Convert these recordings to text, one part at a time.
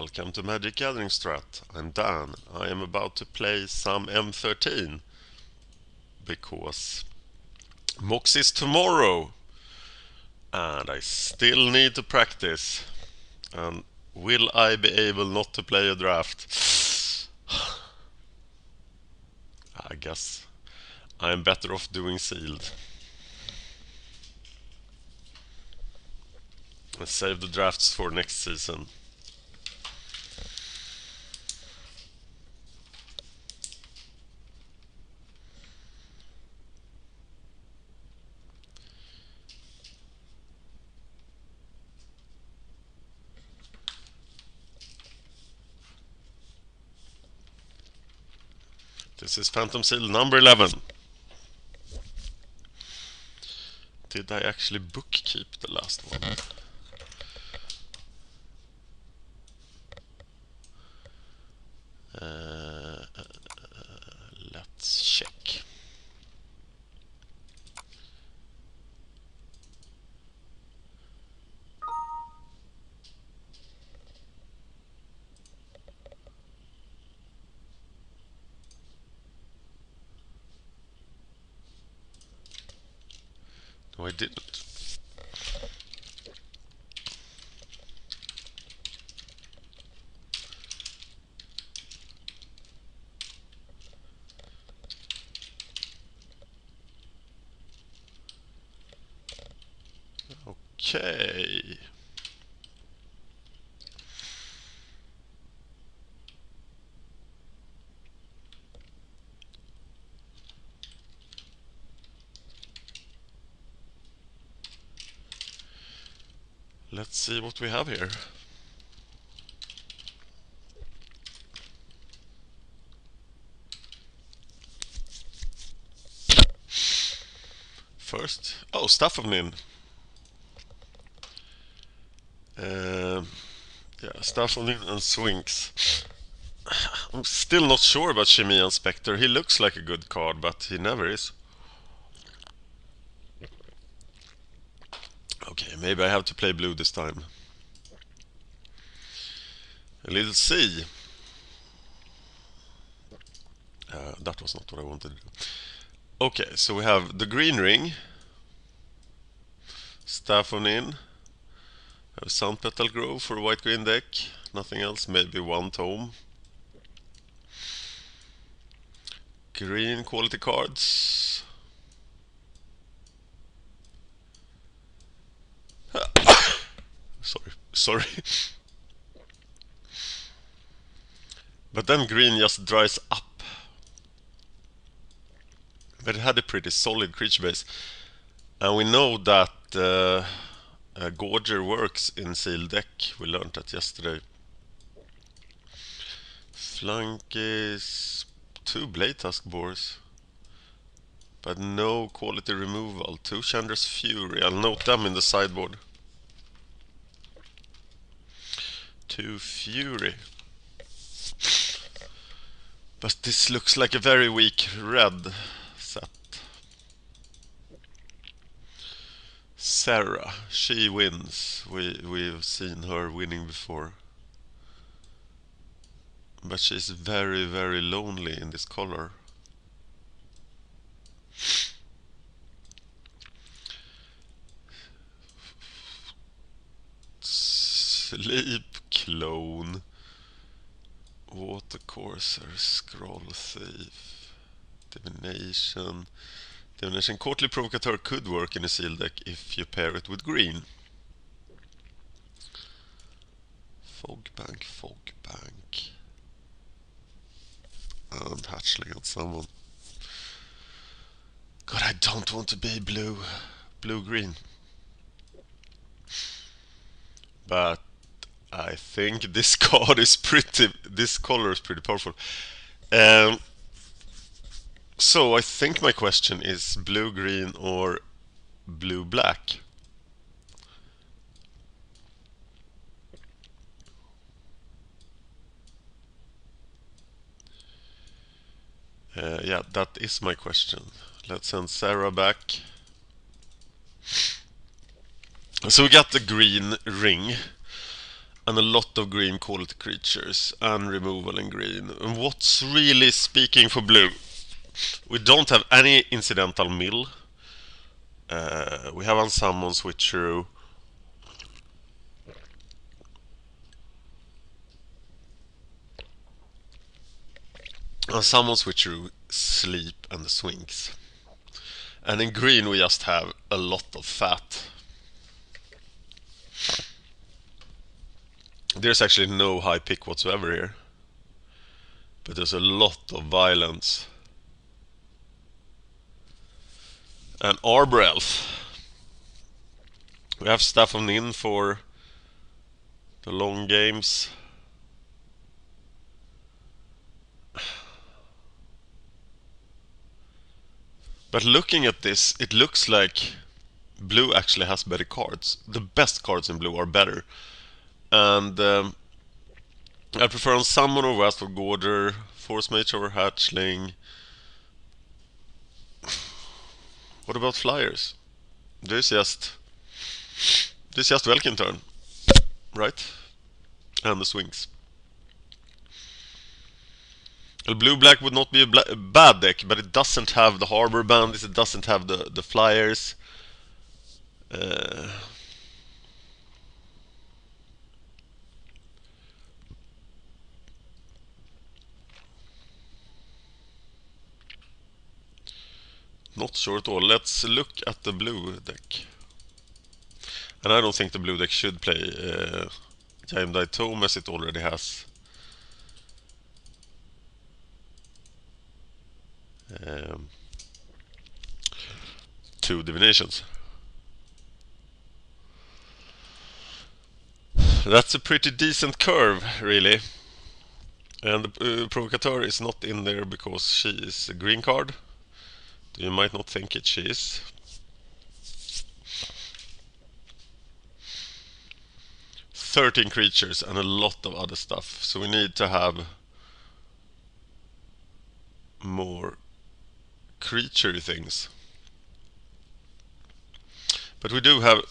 Welcome to MagicGatheringStrat. I'm Dan. I am about to play some M13 because MOCS is tomorrow and I still need to practice. And will I be able not to play a draft? I guess I'm better off doing sealed. Let's save the drafts for next season. This is Phantom Sealed number 11. Did I actually bookkeep the last one? Let's check. No, I didn't. Okay. Let's see what we have here. First, oh, Staffomlin. Yeah, Staffomlin and Swinks. I'm still not sure about Chimie Spectre. He looks like a good card, but he never is. Okay, maybe I have to play blue this time. A little C. That was not what I wanted to do. Okay, so we have the green ring. Staffomlin. Have Sun Petal Grove for a white-green deck. Nothing else, maybe one tome. Green quality cards. Sorry. But then green just dries up. But it had a pretty solid creature base. And we know that Gorger works in sealed deck. We learned that yesterday. Flank is 2 Blade Tusk Boars. But no quality removal. 2 Chandra's Fury. I'll note them in the sideboard. 2 Fury. But this looks like a very weak red set. Sarah, she wins. We've seen her winning before. But she's very, very lonely in this color. Sleep Clone. Watercourser, Scroll Thief, Divination. Divination Courtly Provocateur could work in a sealed deck if you pair it with green. Fogbank. And Hatchling on someone. God, I don't want to be blue-green. But I think this card is this color is pretty powerful. So I think my question is blue-green or blue-black. Yeah, that is my question. Let's send Sarah back. So we got the green ring. and a lot of green quality creatures and removal in green. And what's really speaking for blue? We don't have any incidental mill. We have unsummon switcheroo. Unsummon switcheroo, sleep, and the swings. And in green we just have a lot of fat. There's actually no high pick whatsoever here. But there's a lot of violence. And Arbor Elf. We have Staff of Nin for the long games. But looking at this, it looks like blue actually has better cards. The best cards in blue are better. And I prefer on Summon over Westford Gorder, Force Mage over Hatchling. What about Flyers? This is just Welkin turn, right? And the swings. Blue-black would not be a bad deck, but it doesn't have the Harbor Bandits, it doesn't have the Flyers. Not sure at all. Let's look at the blue deck. And I don't think the blue deck should play Jaimdai Tome, as it already has. Two divinations. That's a pretty decent curve, really. And the Provocateur is not in there because she is a green card. You might not think it, she is. "13 creatures and a lot of other stuff, so we need to have more creature things. But we do have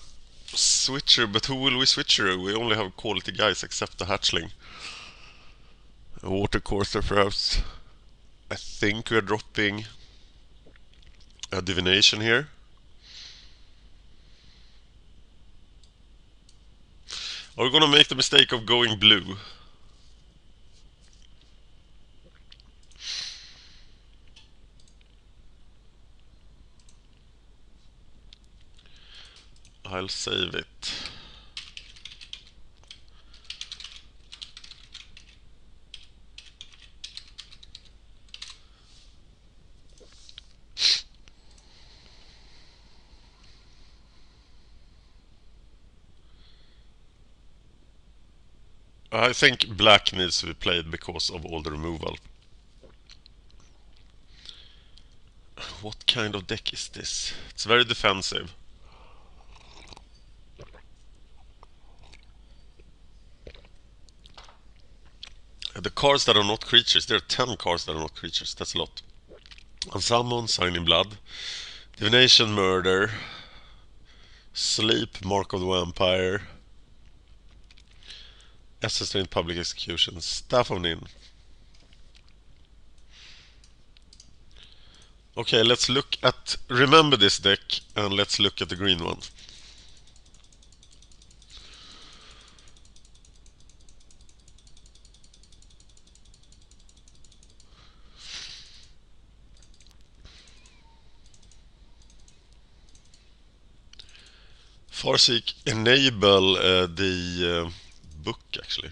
switcher, but who will we switcher? We only have quality guys except the hatchling. A water courser perhaps. I think we're dropping a divination here. Are we gonna make the mistake of going blue? I'll save it. I think black needs to be played because of all the removal. What kind of deck is this? It's very defensive. The cards that are not creatures, there are 10 cards that are not creatures, that's a lot. Unsummon, Sign in Blood, Divination, Murder, Sleep, Mark of the Vampire, Assassinate Public Execution, Staff of Nin. Okay, let's look at, remember this deck, and let's look at the green one. Farseek enable the book, actually.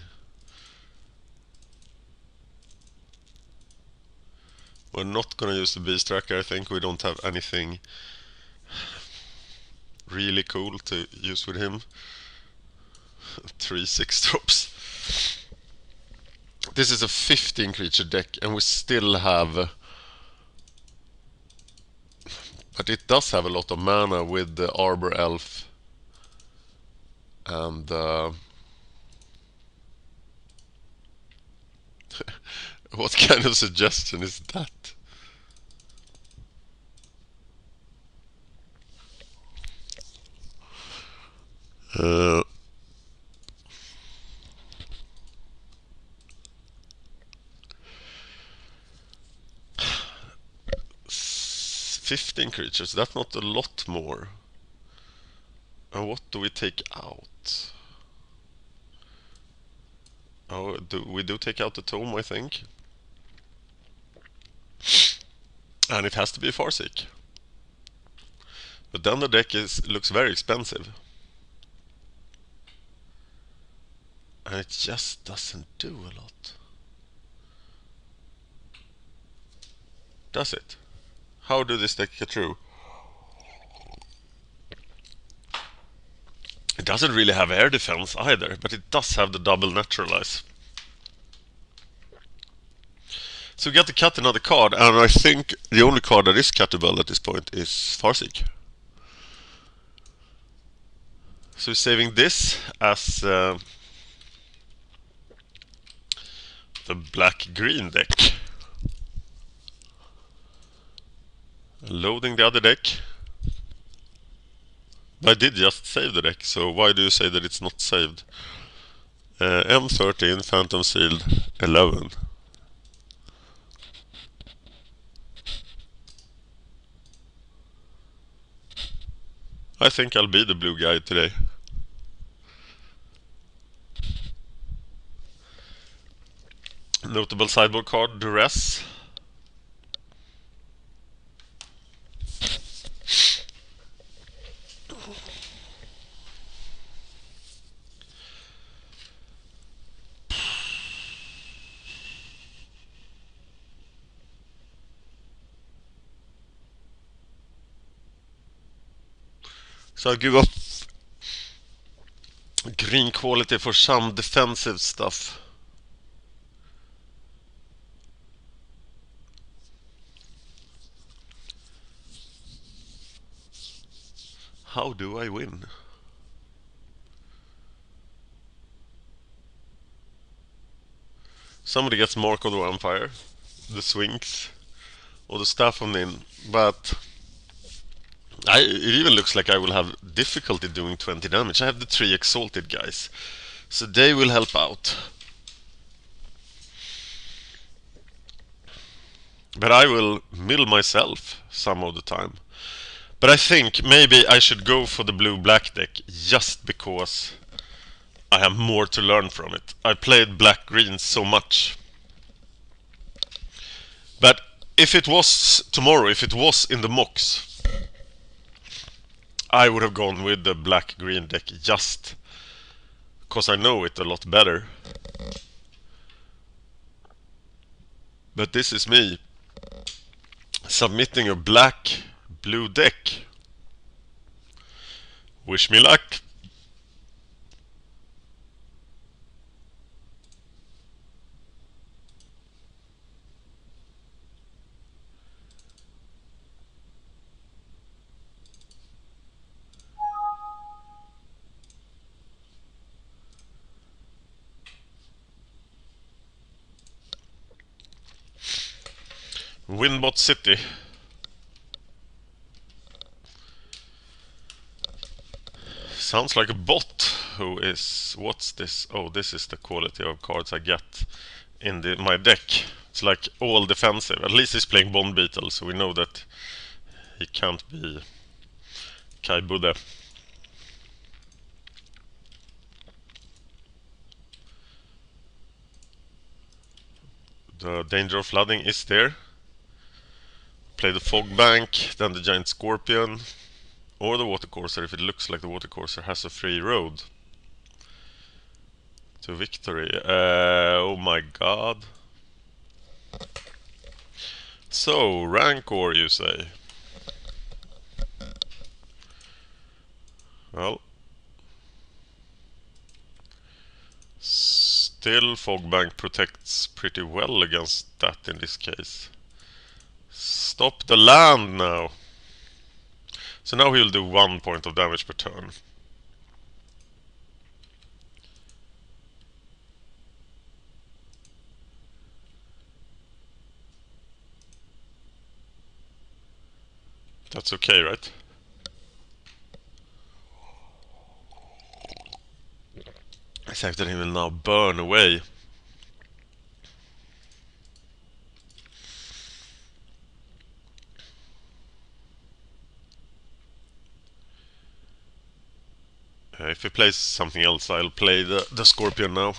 We're not gonna use the Beast Tracker, I think. We don't have anything really cool to use with him. 3 6-drops. This is a 15 creature deck, and we still have... But it does have a lot of mana with the Arbor Elf and what kind of suggestion is that? 15 creatures. That's not a lot more. And what do we take out? Oh, we do take out the tome, I think. And it has to be a Farseek. But then the deck looks very expensive. And it just doesn't do a lot. Does it? How do this deck get through? It doesn't really have air defense either, but it does have the double naturalize. So we got to cut another card, and I think the only card that is cuttable at this point is Farseek. So we're saving this as the black-green deck. Loading the other deck. I did just save the deck, so why do you say that it's not saved? M13 Phantom Sealed 11. I think I'll be the blue guy today. Notable sideboard card, Duress. So I give up green quality for some defensive stuff. How do I win? Somebody gets Mark of the Vampire, the Swings, or the Staff of Nin, but it even looks like I will have difficulty doing 20 damage. I have the 3 Exalted guys, so they will help out. But I will mill myself some of the time. But I think maybe I should go for the blue-black deck just because I have more to learn from it. I played black-green so much. But if it was tomorrow, if it was in the MOCS, I would have gone with the black-green deck just because I know it a lot better. But this is me submitting a black-blue deck. Wish me luck. Winbot City. Sounds like a bot who is... What's this? Oh, this is the quality of cards I get in my deck. It's like all defensive. At least he's playing Bond Beetle, so we know that he can't be Kai Budde. The danger of flooding is there. Play the Fog Bank, then the Giant Scorpion, or the Watercourser if it looks like the Watercourser has a free road to victory. Oh my god. So, Rancor, you say? Well, still Fog Bank protects pretty well against that in this case. Stop the land now. So now he'll do 1 point of damage per turn. That's okay, right? Except that he will now burn away. If he plays something else, I'll play the Scorpion now.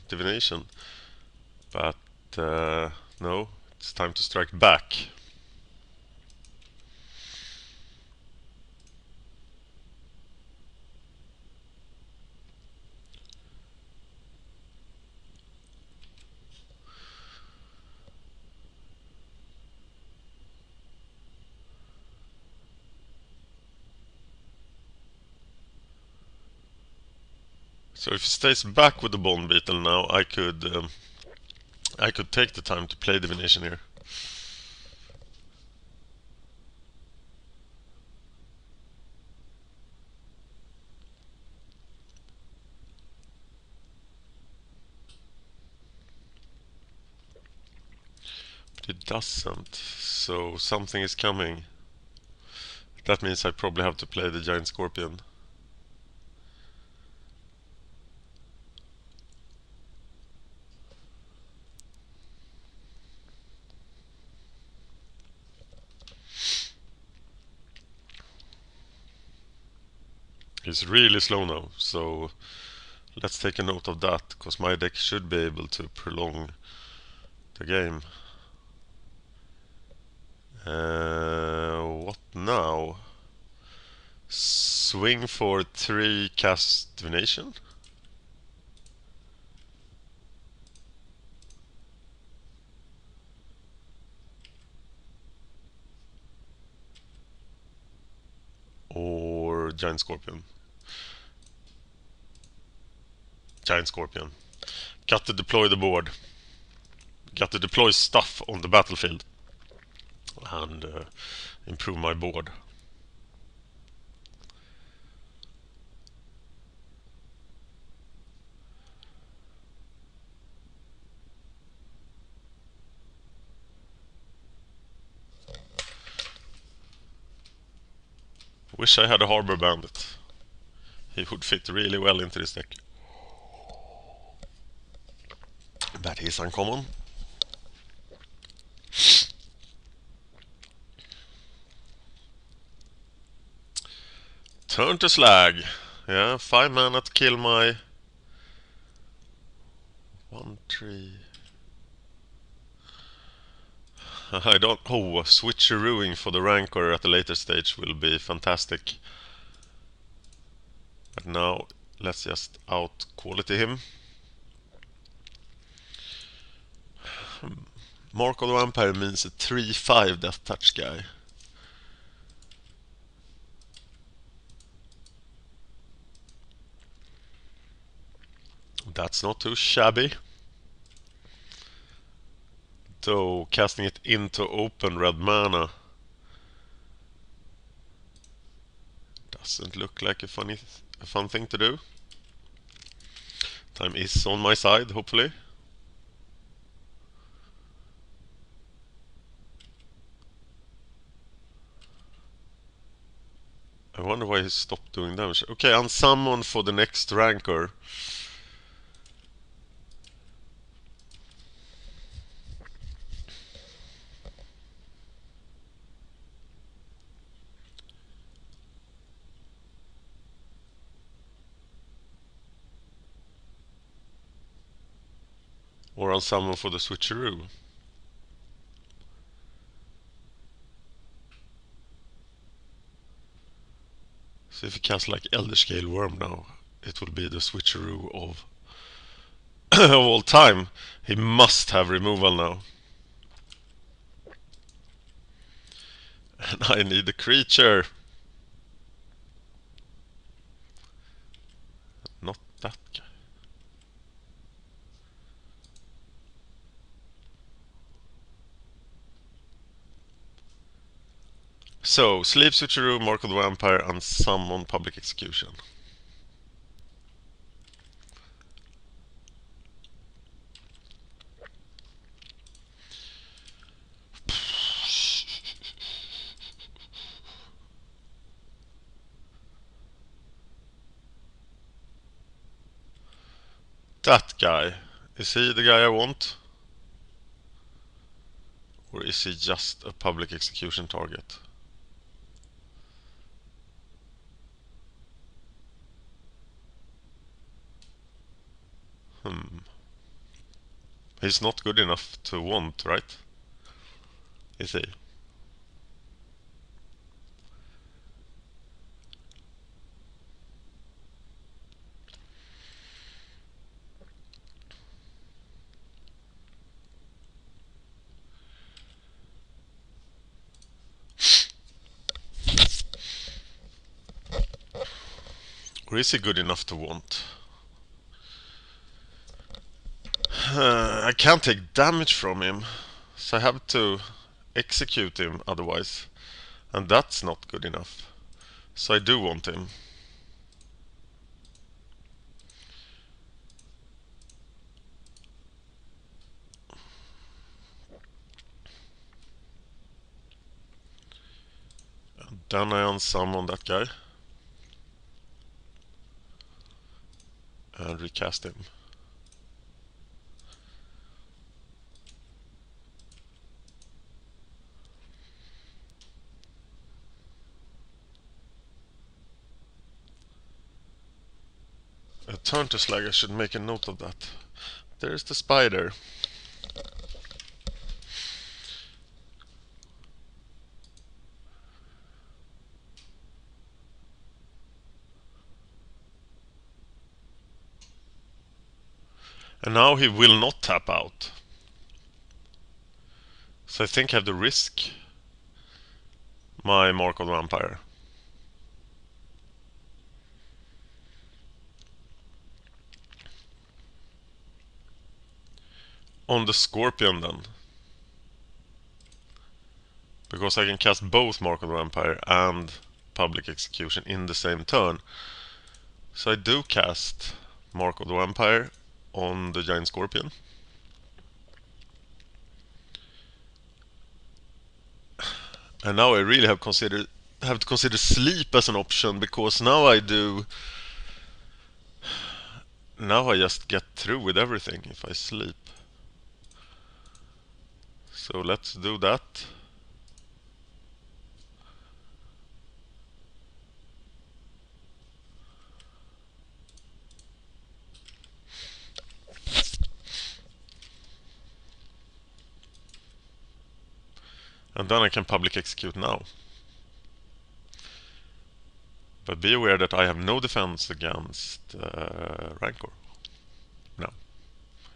Divination. But no, it's time to strike back. So if he stays back with the Bone Beetle now, I could take the time to play Divination here. But it doesn't, so something is coming. That means I probably have to play the Giant Scorpion. He's really slow now, so let's take a note of that, because my deck should be able to prolong the game. What now? Swing for 3 cast Divination? Or Giant Scorpion? Giant Scorpion. Got to deploy the board. Got to deploy stuff on the battlefield. And improve my board. Wish I had a Harbor Bandit. He would fit really well into this deck. That is uncommon. Turn to Slag. Yeah, 5 mana to kill my 1-3. I don't. Oh, switcherooing for the Rancor at a later stage will be fantastic. But now, let's just out quality him. Mark of the Vampire means a 3/5 death touch guy. That's not too shabby. Though casting it into open red mana doesn't look like a fun thing to do. Time is on my side, hopefully. I wonder why he stopped doing damage. Okay, unsummon for the next Rancor. Or unsummon for the switcheroo. So if you cast like Elder Scale Worm now, it will be the switcheroo of of all time. He must have removal now. And I need a creature. Not that guy. So, Sleep Switcheroo, Mark of the Vampire, and Summon Public Execution. That guy. Is he the guy I want? Or is he just a public execution target? He's not good enough to want, right? Is he? Or is he good enough to want? I can't take damage from him, so I have to execute him otherwise. And that's not good enough. So I do want him. And then I unsummon that guy. And recast him. A turn to slag, I should make a note of that. There's the spider. And now he will not tap out. So I think I have to risk my Mark of the Vampire. On the Scorpion then. Because I can cast both Mark of the Vampire and Public Execution in the same turn. So I do cast Mark of the Vampire on the Giant Scorpion. And now I really have to consider sleep as an option, because now I just get through with everything if I sleep. So let's do that. And then I can public execute now. But be aware that I have no defense against Rancor. No.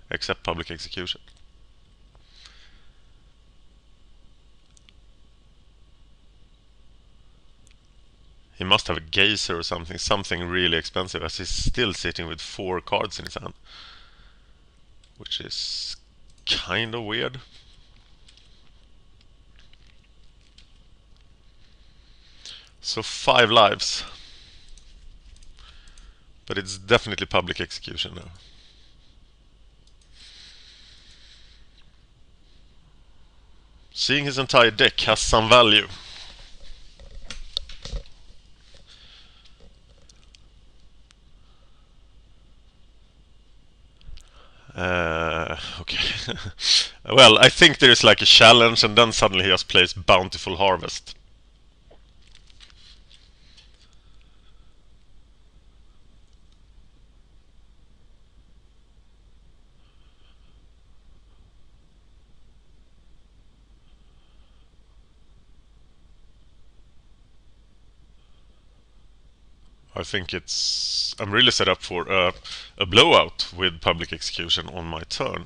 Except public execution. He must have a Geyser or something really expensive, as he's still sitting with 4 cards in his hand. Which is kind of weird. So 5 lives. But it's definitely public execution now. Seeing his entire deck has some value. Okay. Well, I think there is like a challenge, and then suddenly he just plays Bountiful Harvest. I think I'm really set up for a blowout with public execution on my turn.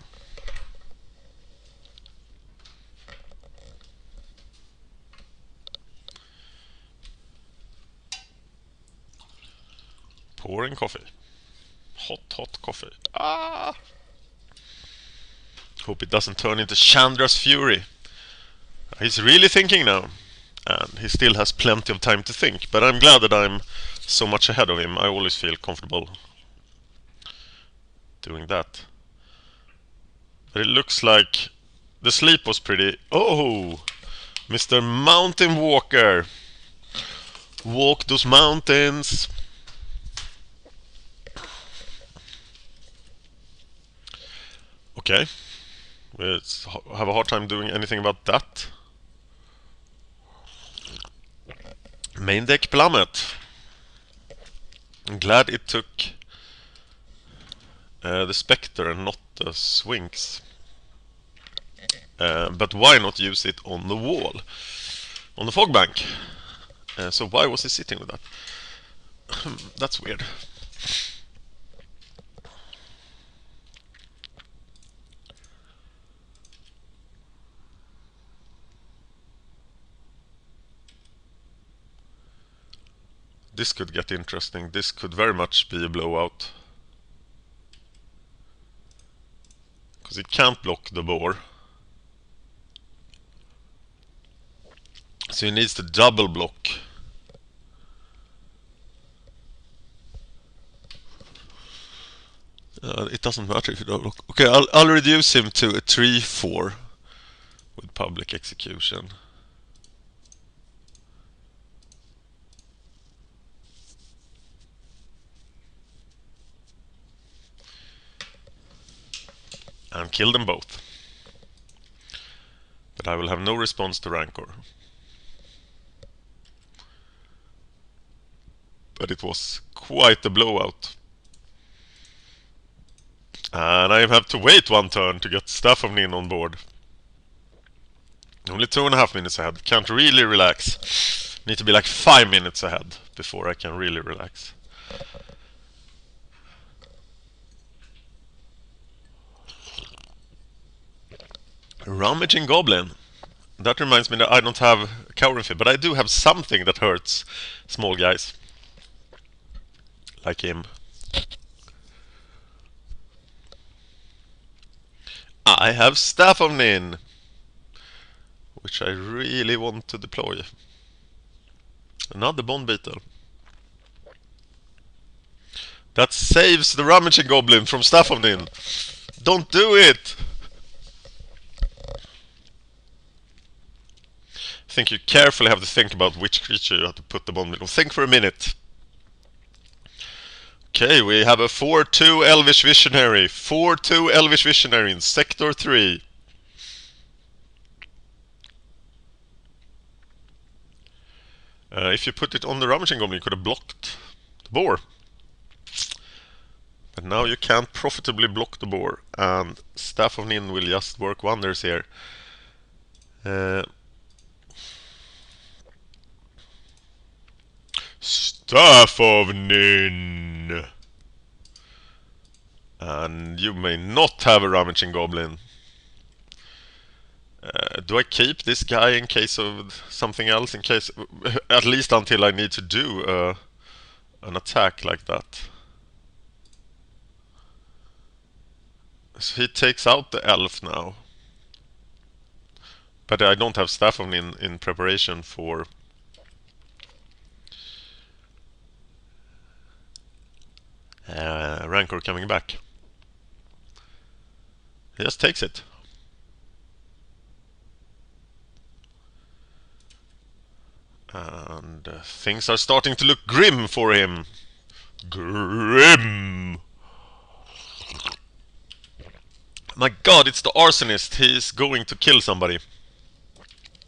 Pouring coffee. Hot coffee. Ah! Hope it doesn't turn into Chandra's Fury. He's really thinking now. And he still has plenty of time to think. But I'm glad that I'm so much ahead of him. I always feel comfortable doing that. But it looks like the sleep was pretty... Oh! Mr. Mountain Walker! Walk those mountains! Okay. We have a hard time doing anything about that. Main deck Plummet. I'm glad it took the Spectre and not the Sphinx. But why not use it on the wall? On the fog bank? So why was he sitting with that? That's weird. This could get interesting. This could very much be a blowout. Because it can't block the boar. So he needs to double block. It doesn't matter if you double block. Okay, I'll reduce him to a 3-4 with public execution. And kill them both. But I will have no response to Rancor. But it was quite a blowout. And I have to wait one turn to get Staff of Nin on board. Only 2.5 minutes ahead. Can't really relax. Need to be like 5 minutes ahead before I can really relax. Rummaging Goblin. That reminds me that I don't have Cowering Fit, but I do have something that hurts small guys. Like him. I have Staff of Nin, which I really want to deploy. Another Bond Beetle. That saves the Rummaging Goblin from Staff of Nin. Don't do it! I think you carefully have to think about which creature you have to put the Bond Beetle. Think for a minute. Okay, we have a 4-2 Elvish Visionary. 4-2 Elvish Visionary in Sector 3. If you put it on the Rummaging Goblin, you could have blocked the boar. But now you can't profitably block the boar, and Staff of Nin will just work wonders here. Staff of Nin! And you may not have a Rummaging Goblin. Do I keep this guy in case of something else? In case, at least until I need to do an attack like that. So he takes out the elf now. But I don't have Staff of Nin in preparation for Rancor coming back. He just takes it. And things are starting to look grim for him. Grim! My god, it's the arsonist. He's going to kill somebody.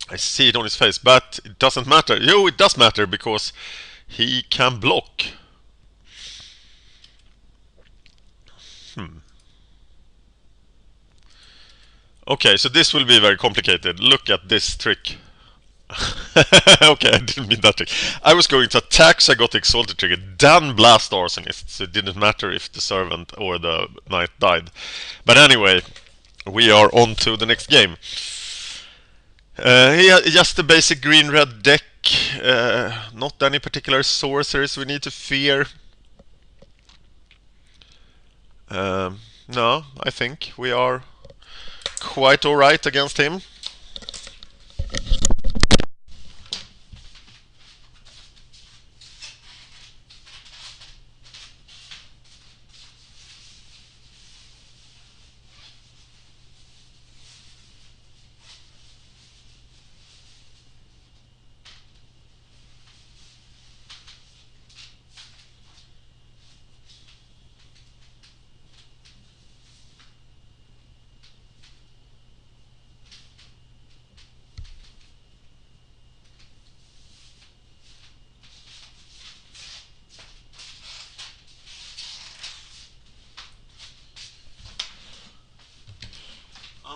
I see it on his face, but it doesn't matter. Yo, it does matter, because he can block. Okay, so this will be very complicated. Look at this trick. Okay, I didn't mean that trick. I was going to attack, so I got the Exalted trigger, then blast Arsonist, so it didn't matter if the Servant or the Knight died. But anyway, we are on to the next game. Just a basic green-red deck, not any particular sorceries we need to fear. No, I think we are quite alright against him.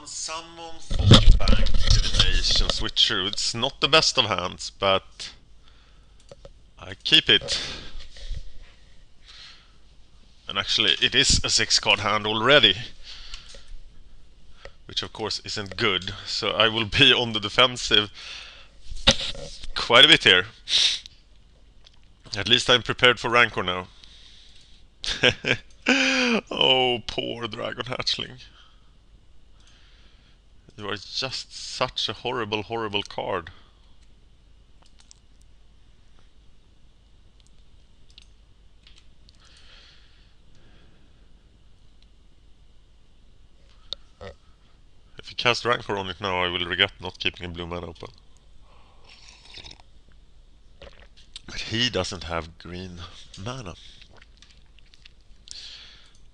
Unsummon, Fog Bank, Divination, Switcher. It's not the best of hands, but I keep it. And actually, it is a 6-card hand already, which of course isn't good. So I will be on the defensive quite a bit here. At least I'm prepared for Rancor now. Oh, poor Dragon Hatchling. You are just such a horrible, horrible card. If you cast Rancor on it now, I will regret not keeping a blue mana open. But he doesn't have green mana.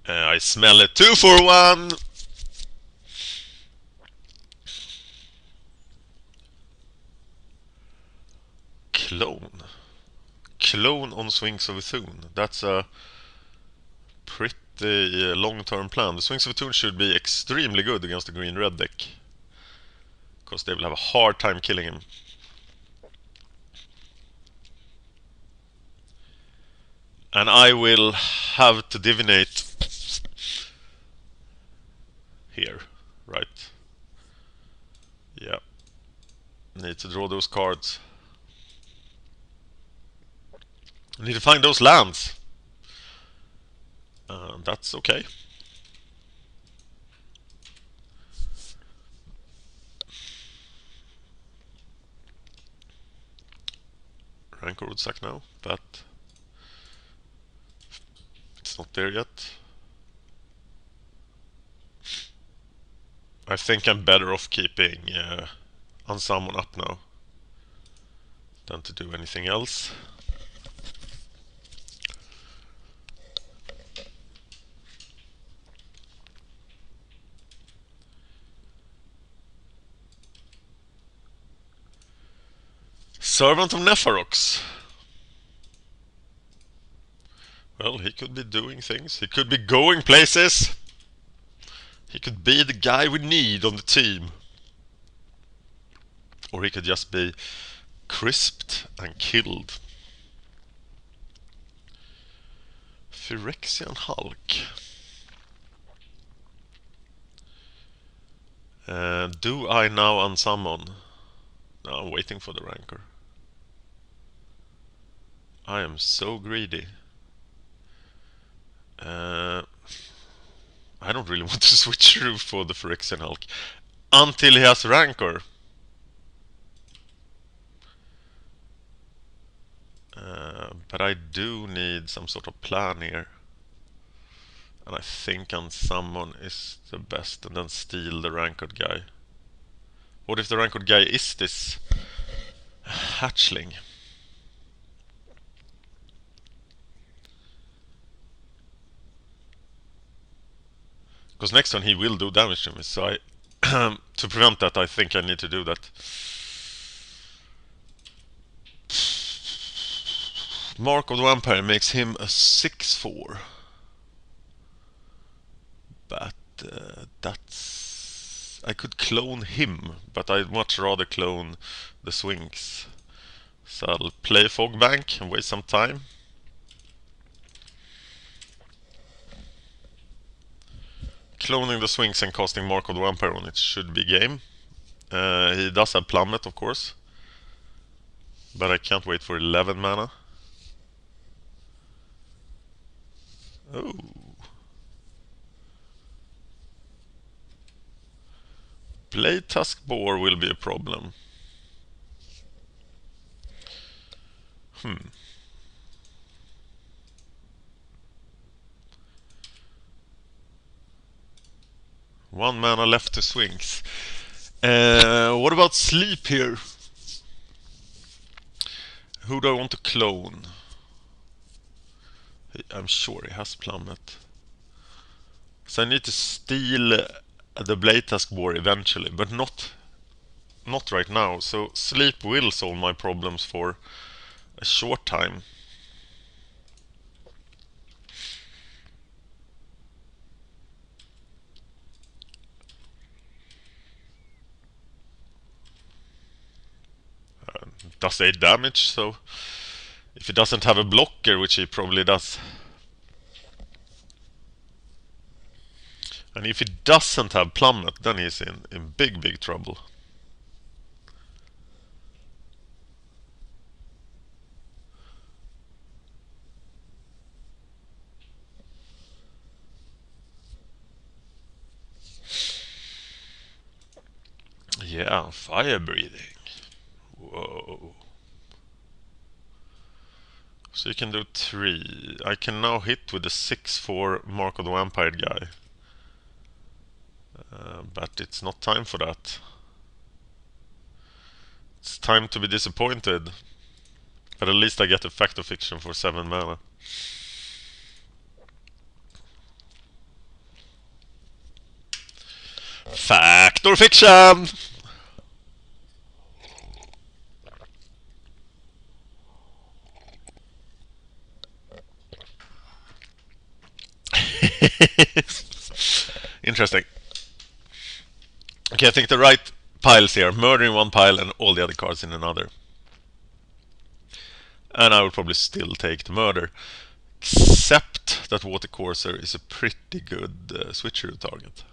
I smell it. 2 for 1! Clone on Swings of Ithune. That's a pretty long-term plan. The Swings of Ithune should be extremely good against the green-red deck, because they will have a hard time killing him. And I will have to divinate here, right? Yeah. Need to draw those cards. I need to find those lands. That's okay. Rancor would suck now, but it's not there yet. I think I'm better off keeping Unsummon up now than to do anything else. Servant of Nepharox. Well, he could be doing things. He could be going places. He could be the guy we need on the team. Or he could just be crisped and killed. Phyrexian Hulk. Do I now unsummon? No, I'm waiting for the Rancor. I am so greedy. I don't really want to switch through for the Phyrexian Hulk until he has Rancor. But I do need some sort of plan here. And I think Unsummon is the best, and then steal the Rancored guy. What if the Rancored guy is this hatchling? Because next turn he will do damage to me, so I to prevent that I think I need to do that. Mark of the Vampire makes him a 6/4. But that's... I could clone him, but I'd much rather clone the Swings. So I'll play Fog Bank and waste some time. Cloning the Swings and casting Mark of the Vampire on it should be game. He does have Plummet, of course. But I can't wait for 11 mana. Oh. Blade Tusk Boar will be a problem. One mana left to Swings. What about Sleep here? Who do I want to clone? I'm sure he has Plummet. So I need to steal the Blade Tusk Boar eventually, but not right now. So Sleep will solve my problems for a short time. does 8 damage, so if he doesn't have a blocker, which he probably does, and if he doesn't have plummet, then he's in big trouble. Yeah, fire breathing. Whoa. So you can do 3. I can now hit with the 6/4 Mark of the Vampire guy. But it's not time for that. It's time to be disappointed. But at least I get a Fact of Fiction for 7 mana. Fact or Fiction! Interesting. Okay, I think the right piles here. Murder in one pile and all the other cards in another. And I will probably still take the murder. Except that Watercourser is a pretty good switcheroo target.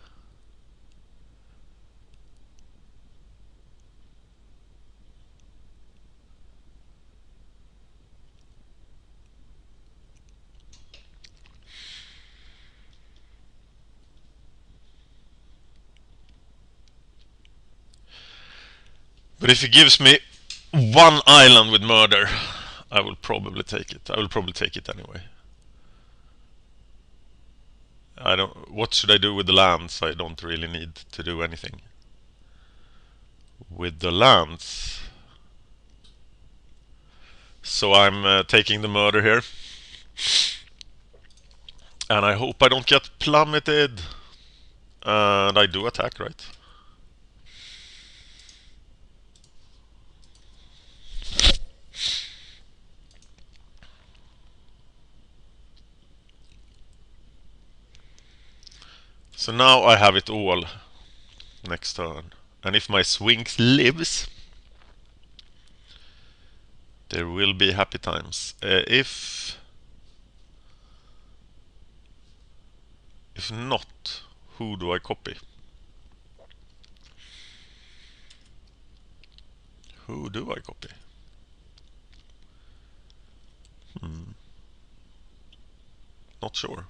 But if he gives me one island with murder, I will probably take it. I will probably take it anyway. What should I do with the lands? I don't really need to do anything with the lands. So I'm taking the murder here. And I hope I don't get plummeted. And I do attack, right? So now I have it all next turn. And if my Swinx lives, there will be happy times. If not, who do I copy? Who do I copy? Not sure.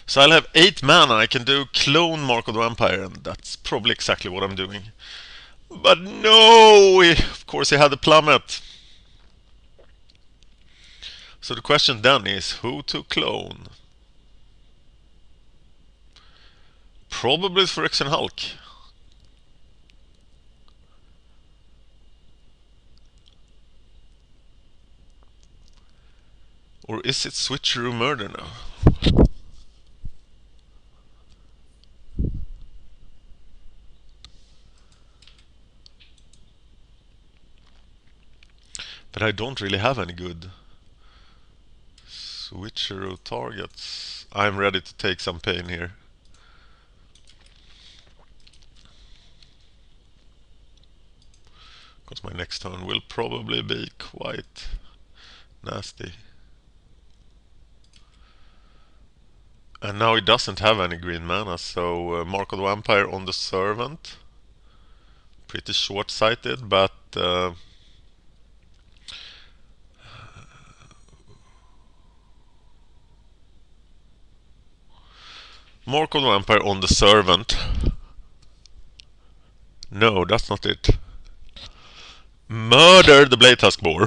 So I'll have 8 mana. I can do Clone Mark of the Vampire, and that's probably exactly what I'm doing. But no! Of course he had the plummet. So the question then is, who to clone? Probably Phyrexian Hulk. Or is it Switcheroo Murder now? But I don't really have any good Switcheroo targets. I'm ready to take some pain here. Because my next turn will probably be quite nasty. And now he doesn't have any green mana, so Mark of the Vampire on the Servant. Pretty short-sighted, but Mark of the Vampire on the Servant. No, that's not it. Murder the Blade Tusk Boar.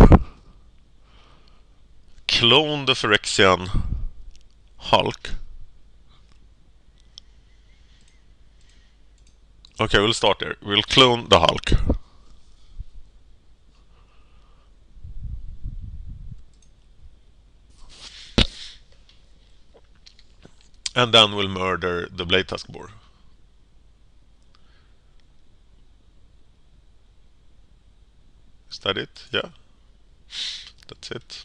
Clone the Phyrexian Hulk. Okay, we'll start there. We'll clone the Hulk. And then we'll murder the Blade Tusk Boar. Is that it? Yeah. That's it.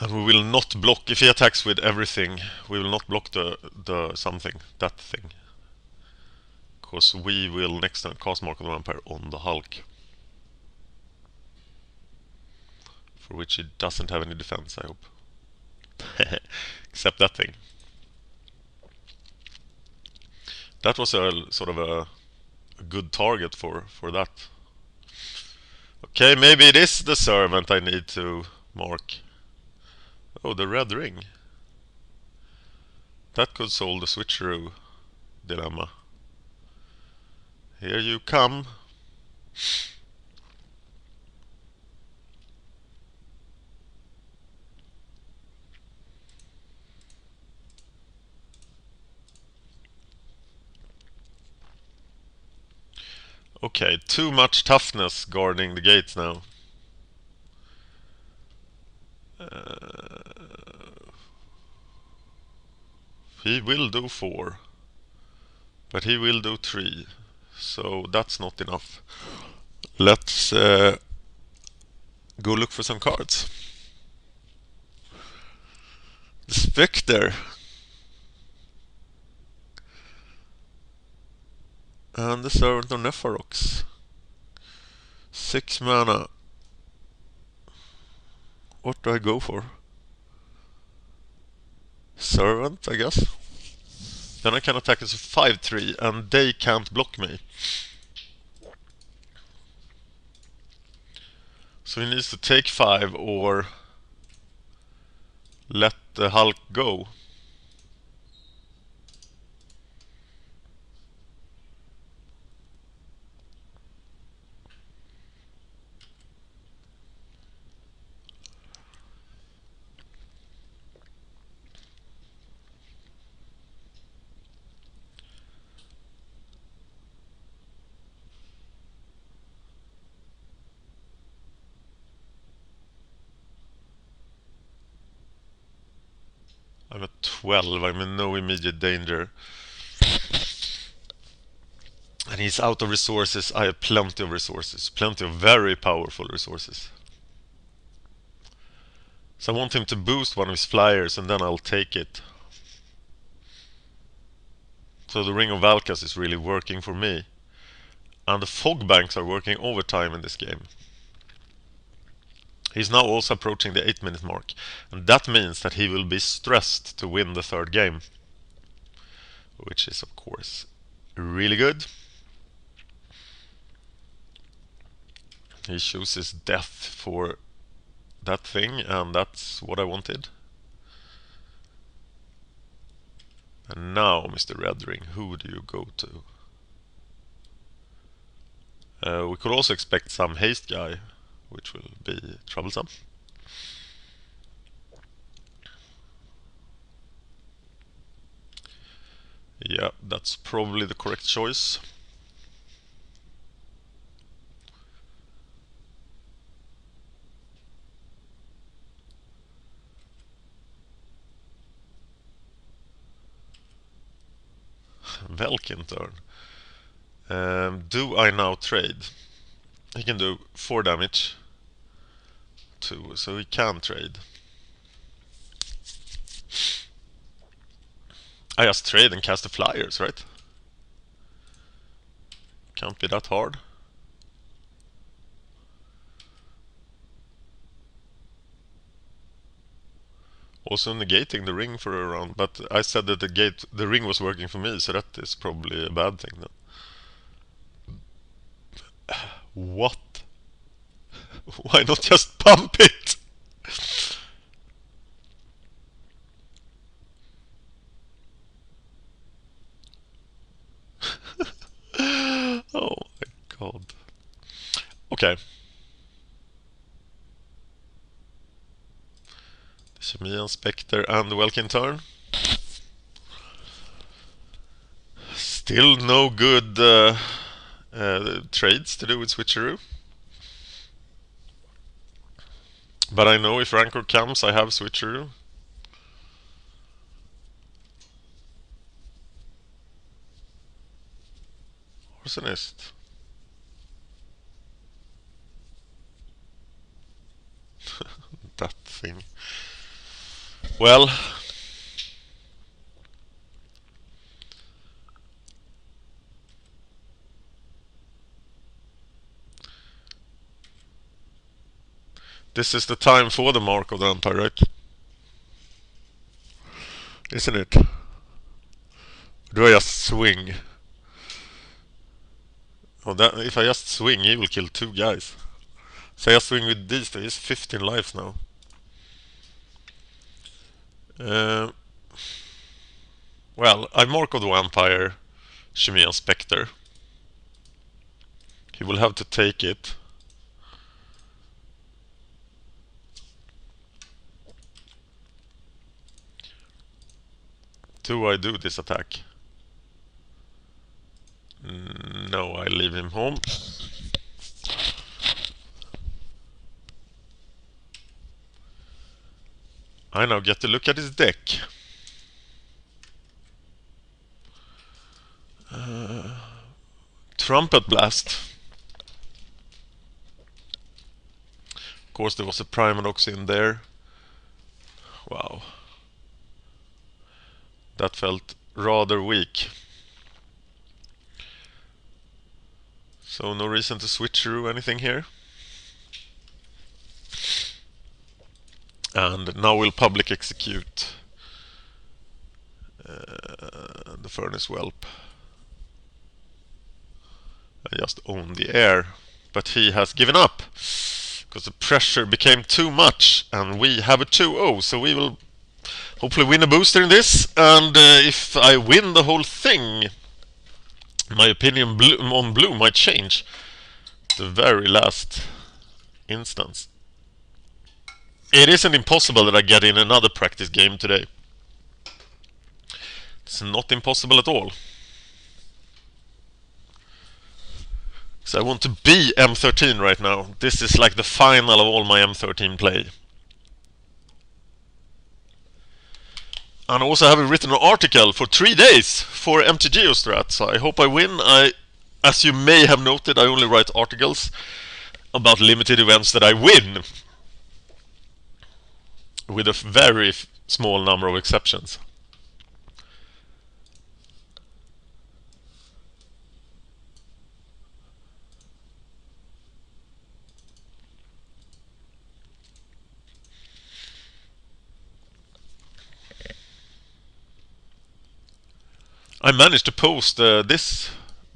And we will not block, if he attacks with everything, we will not block the something, that thing. Because we will next time cast Mark of the Vampire on the Hulk. For which it doesn't have any defense, I hope. Except that thing. That was a sort of a good target for that. Okay, maybe it is the servant I need to mark. Oh, the red ring. That could solve the switcheroo dilemma. Here you come. Okay, too much toughness guarding the gates now. He will do 4. But he will do 3. So that's not enough. Let's go look for some cards. The Spectre. And the Servant of Nepharox. 6 mana. What do I go for? Servant, I guess. Then I can attack as a 5/3 and they can't block me. So he needs to take 5 or let the Hulk go. I'm at 12, I'm in no immediate danger. And he's out of resources, I have plenty of resources. Plenty of very powerful resources. So I want him to boost one of his flyers and then I'll take it. So the Ring of Valkas is really working for me. And the fog banks are working overtime in this game. He's now also approaching the 8-minute mark. And that means that he will be stressed to win the 3rd game. Which is, of course, really good. He chooses death for that thing, and that's what I wanted. And now, Mr. Red Ring, who do you go to? We could also expect some haste guy, which will be troublesome. Yeah, that's probably the correct choice. Velkin turn. Do I now trade? He can do 4 damage. 2, so he can trade. I just trade and cast the flyers, right? Can't be that hard. Also negating the ring for a round, but I said that the ring was working for me, so that is probably a bad thing then. What? Why not just pump it? Oh my god. Okay. The Chemian Spectre and the Welkin turn. Still no good trades to do with Switcheroo. But I know if Rancor comes, I have Switcheroo. Arsonist. That thing. Well, this is the time for the Mark of the Vampire, right? Isn't it? Do I just swing? Oh, that, if I just swing, he will kill 2 guys. So I just swing with these two. He's 15 lives now. Well, I Mark of the Vampire, Shimian Spectre. He will have to take it. Do I do this attack? No, I leave him home. I now get to look at his deck. Trumpet Blast. Of course, there was a Primalox in there. Wow. That felt rather weak. So no reason to switch through anything here. And now we'll public execute the Furnace Whelp. I just own the air, but he has given up because the pressure became too much, and we have a 2-0, so we will hopefully win a booster in this. And if I win the whole thing, my opinion on blue might change the very last instance. It isn't impossible that I get in another practice game today. It's not impossible at all. So I want to be M13 right now. This is like the final of all my M13 play. And I also have written an article for 3 days for MagicGatheringStrat, so I hope I win. As you may have noted, I only write articles about limited events that I win, with a very small number of exceptions. I managed to post the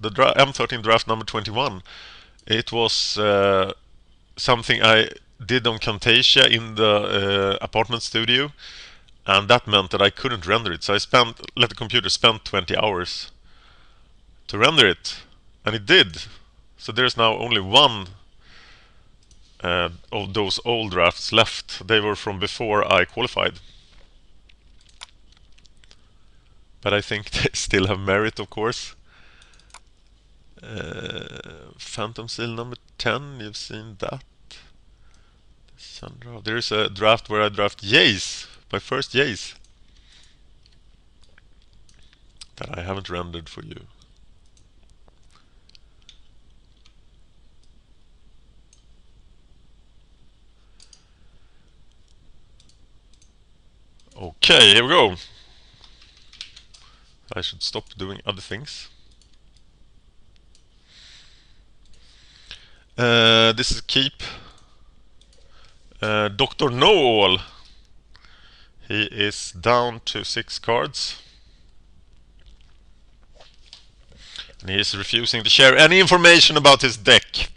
M13 draft number 21. It was something I did on Camtasia in the apartment studio, and that meant that I couldn't render it. So I let the computer spend 20 hours to render it, and it did. So there's now only one of those old drafts left. They were from before I qualified. But I think they still have merit, of course. Phantom Sealed number 10, you've seen that. There's a draft where I draft Jace, my first Jace, that I haven't rendered for you. Okay, here we go. I should stop doing other things. This is keep. Dr. Know-All. He is down to 6 cards. And he is refusing to share any information about his deck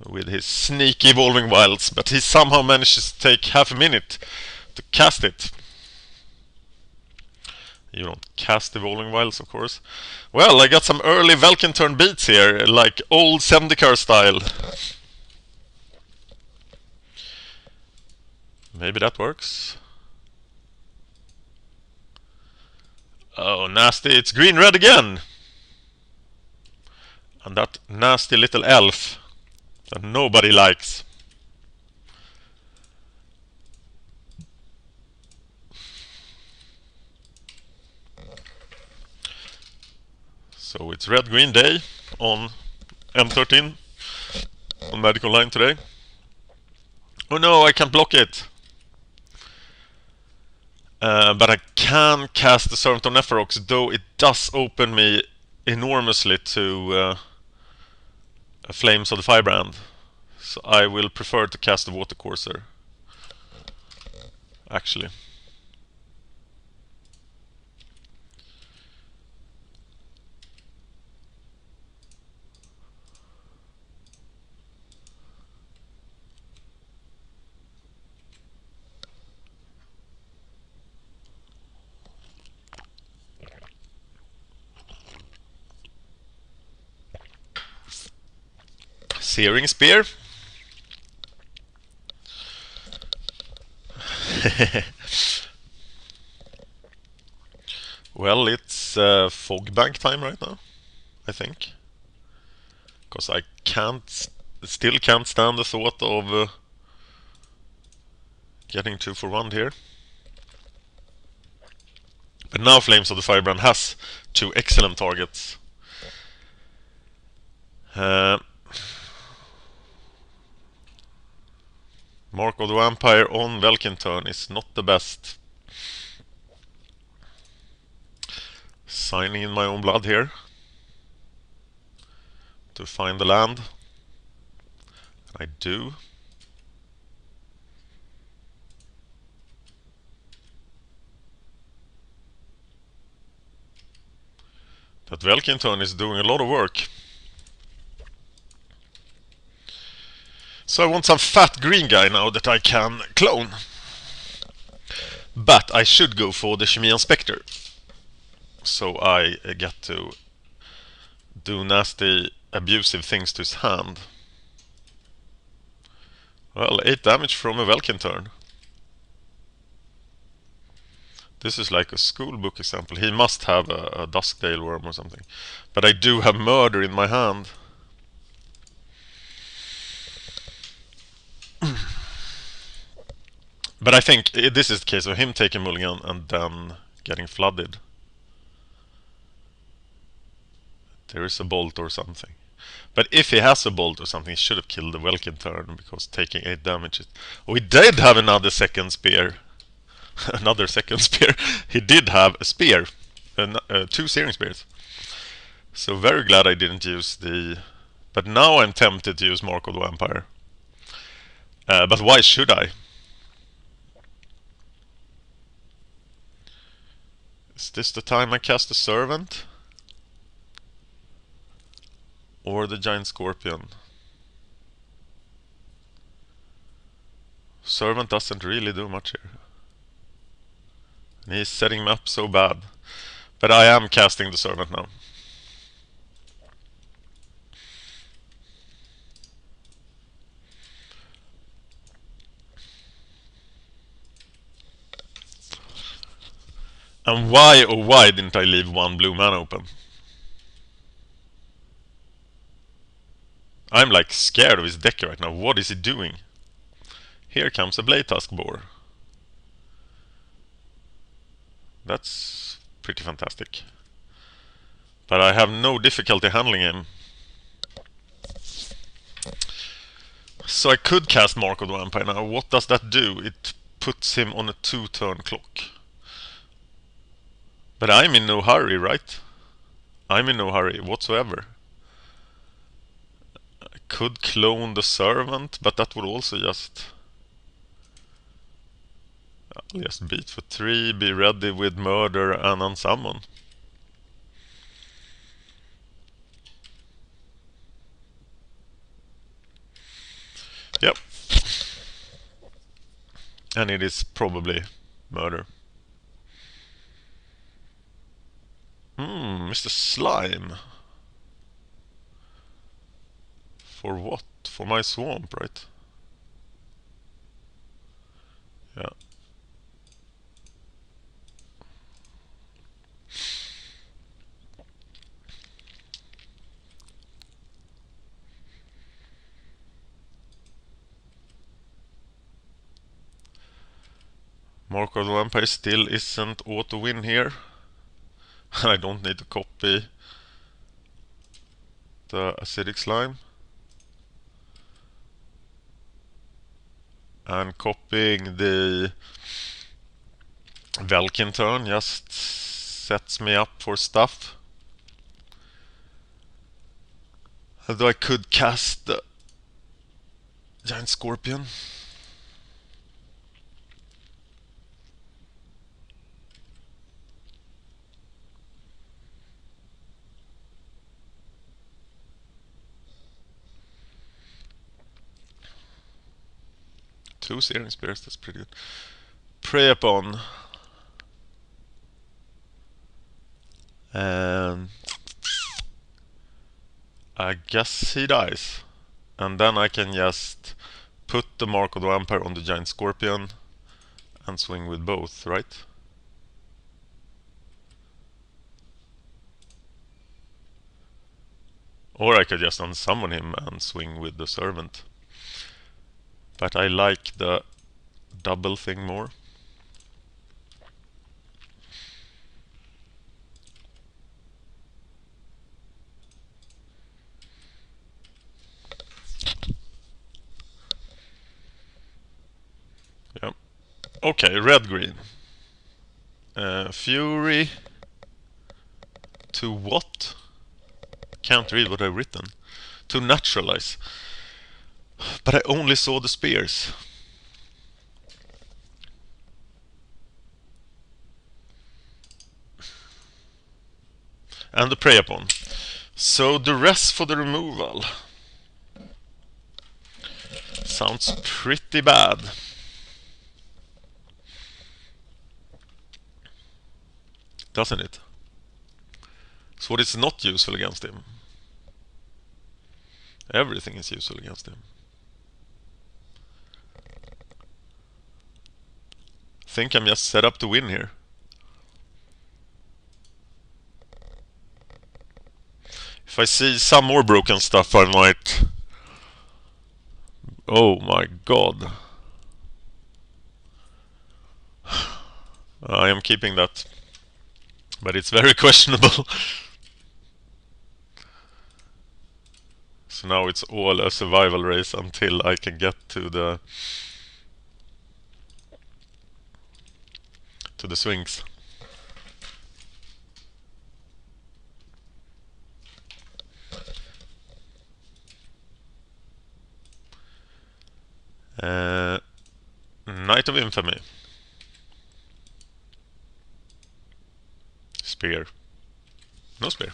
with his sneaky Evolving Wilds, but he somehow manages to take half a minute to cast it. You don't cast Evolving Wilds, of course. Well, I got some early Velkin turn beats here, like old Zendikar style. Maybe that works. Oh, nasty. It's green-red again. And that nasty little elf that nobody likes. So it's red-green day on M13 on Magic Online today. Oh no, I can't block it. But I can cast the Servant of Neferox, though it does open me enormously to Flames of the Firebrand. So I will prefer to cast the Watercourser, actually. Searing Spear. Well, it's fog bank time right now, I think. Because I still can't stand the thought of getting 2 for 1 here. But now Flames of the Firebrand has 2 excellent targets. Mark of the Vampire on Velkin turn is not the best. Signing in my own blood here to find the land. I do. That Velkin turn is doing a lot of work. So I want some fat green guy now that I can clone. But I should go for the Chemian Spectre. So I get to do nasty, abusive things to his hand. Well, 8 damage from a Velkin turn. This is like a schoolbook example. He must have a Duskdale Worm or something. But I do have Murder in my hand. But I think this is the case of him taking mulligan and then getting flooded. There is a bolt or something. But if he has a bolt or something, he should have killed the Velkin turn, because taking 8 damage is... We did have another second spear. Another second spear. He did have a spear. 2 Searing Spears. So very glad I didn't use the... But now I'm tempted to use Mark of the Vampire. But why should I? Is this the time I cast the Servant? Or the Giant Scorpion? Servant doesn't really do much here. And he's setting me up so bad. But I am casting the Servant now. And why, oh why didn't I leave 1 blue mana open? I'm like scared of his deck right now. What is he doing? Here comes a Blade Tusk Boar. That's pretty fantastic. But I have no difficulty handling him. So I could cast Mark of the Vampire now. What does that do? It puts him on a 2-turn clock. But I'm in no hurry, right? I'm in no hurry whatsoever. I could clone the Servant, but that would also just beat for 3, be ready with Murder and Unsummon. Yep. And it is probably Murder. Mr. Slime. For what? For my swamp, right? Yeah. Mark of the Vampire still isn't auto-win here. I don't need to copy the Acidic Slime. And copying the Velkin turn just sets me up for stuff. Although I could cast the Giant Scorpion. Two Searing Spears, that's pretty good. Prey upon. And I guess he dies. And then I can just put the Mark of the Vampire on the Giant Scorpion and swing with both, right? Or I could just unsummon him and swing with the Servant. But I like the double thing more. Yeah. Okay, red-green. Fury to what? Can't read what I've written. To naturalize. But I only saw the spears. And the prey upon. So the rest for the removal sounds pretty bad. Doesn't it? So what is not useful against him? Everything is useful against him. I think I'm just set up to win here. If I see some more broken stuff, I might... Oh my god. I am keeping that. But it's very questionable. So now it's all a survival race until I can get to the swings. Knight of Infamy. Spear. No spear.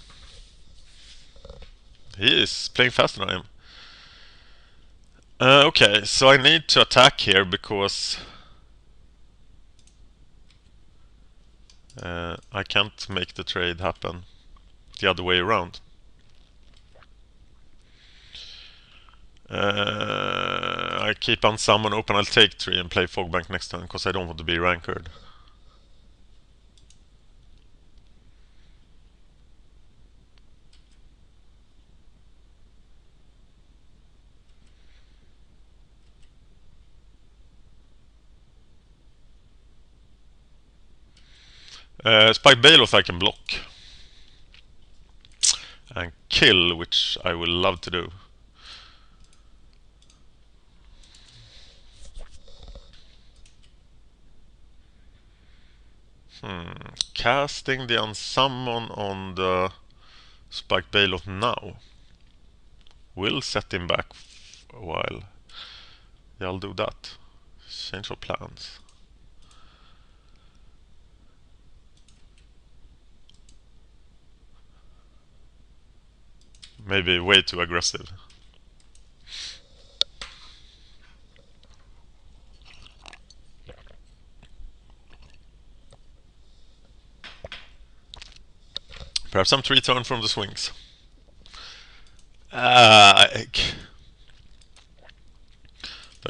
He is playing faster than I am. Okay, so I need to attack here because I can't make the trade happen the other way around. I keep unsummon, open, I'll take 3 and play Fogbank next turn because I don't want to be rankered. Spike Baloth I can block. And kill, which I will love to do. Casting the unsummon on the Spike Baloth now will set him back a while. Yeah, I'll do that. Change of plans. Maybe way too aggressive. Perhaps I'm 3 turn from the swings. That'll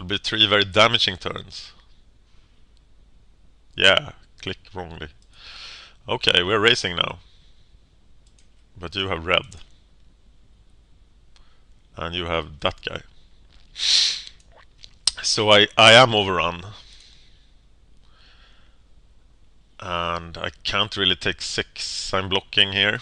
be 3 very damaging turns. Yeah, click wrongly. Okay, we're racing now. But you have red. And you have that guy. So I am overrun. And I can't really take 6. I'm blocking here.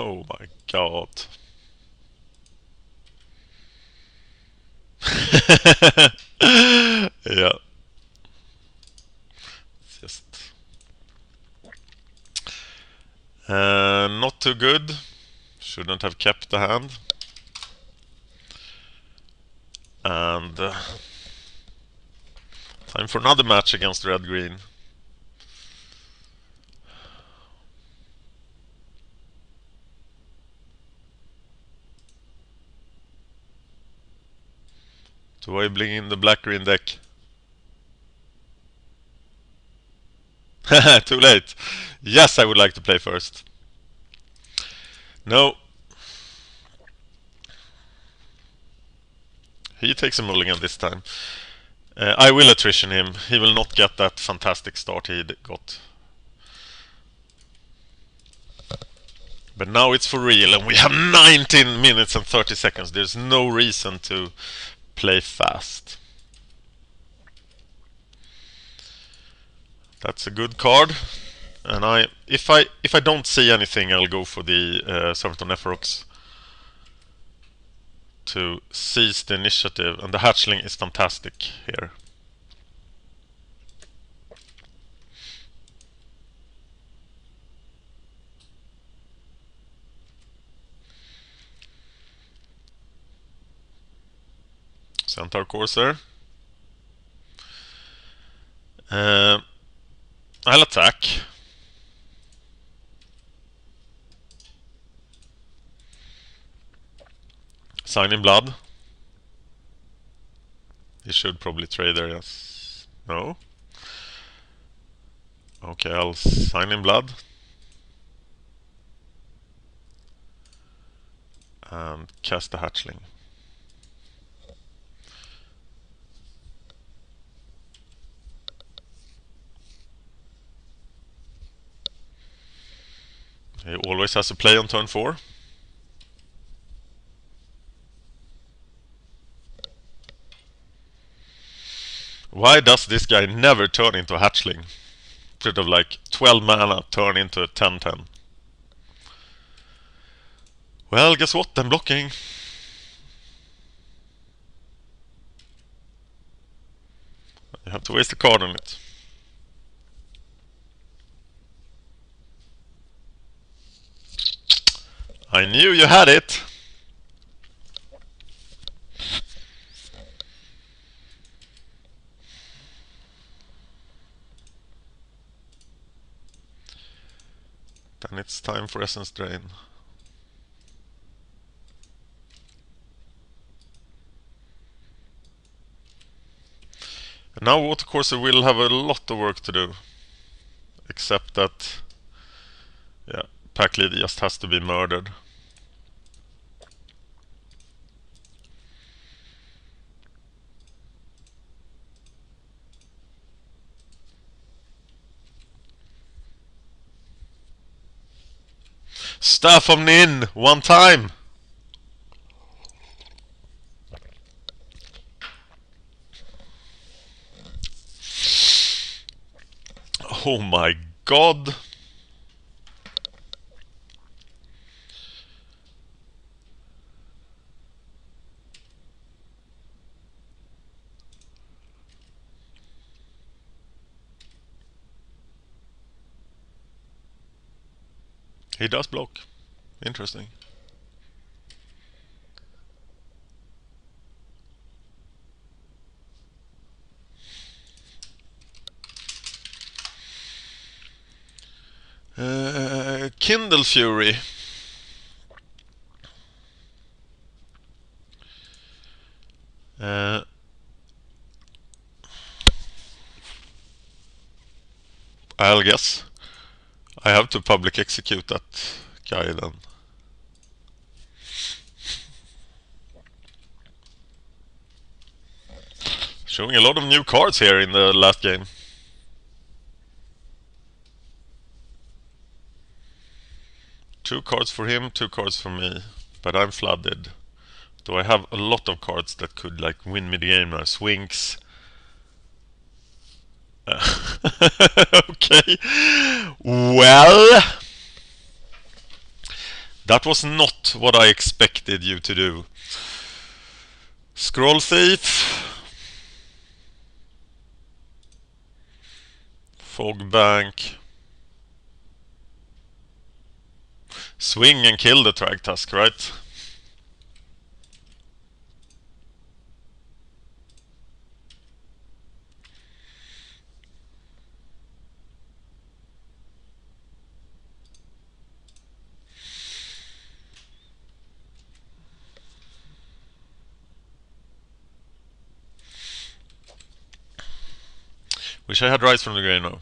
Oh my god. Yeah. It's just not too good. Shouldn't have kept the hand. And time for another match against red-green. Do I bring in the black-green deck? Too late. Yes, I would like to play first. No. He takes a mulligan this time. I will attrition him. He will not get that fantastic start he got. But now it's for real, and we have 19 minutes and 30 seconds. There's no reason to play fast. That's a good card. And if I don't see anything, I'll go for the Servant of Rhox to seize the initiative, and the hatchling is fantastic here. Centaur Corsair. I'll attack. Sign in blood. He should probably trade there, yes. No? Okay, I'll sign in blood. And cast the hatchling. He always has a play on turn 4. Why does this guy never turn into a hatchling? Should have like 12 mana, turn into a 10-10. Well, guess what? I'm blocking. You have to waste a card on it. I knew you had it. Then it's time for Essence Drain. And now Watercourser will have a lot of work to do. Except that, yeah, pack lead just has to be murdered. Staff of Nin, one time! Oh my god! He does block. Interesting. Kindle Fury. I'll guess. I have to public execute that guy then. Showing a lot of new cards here in the last game. Two cards for him, 2 cards for me. But I'm flooded. Do I have a lot of cards that could like win me the game now? Swinks. Okay. Well, That was not what I expected you to do. Scroll Thief. Fog Bank. Swing and kill the Thragtusk, right? Wish I had Rise from the Grave now.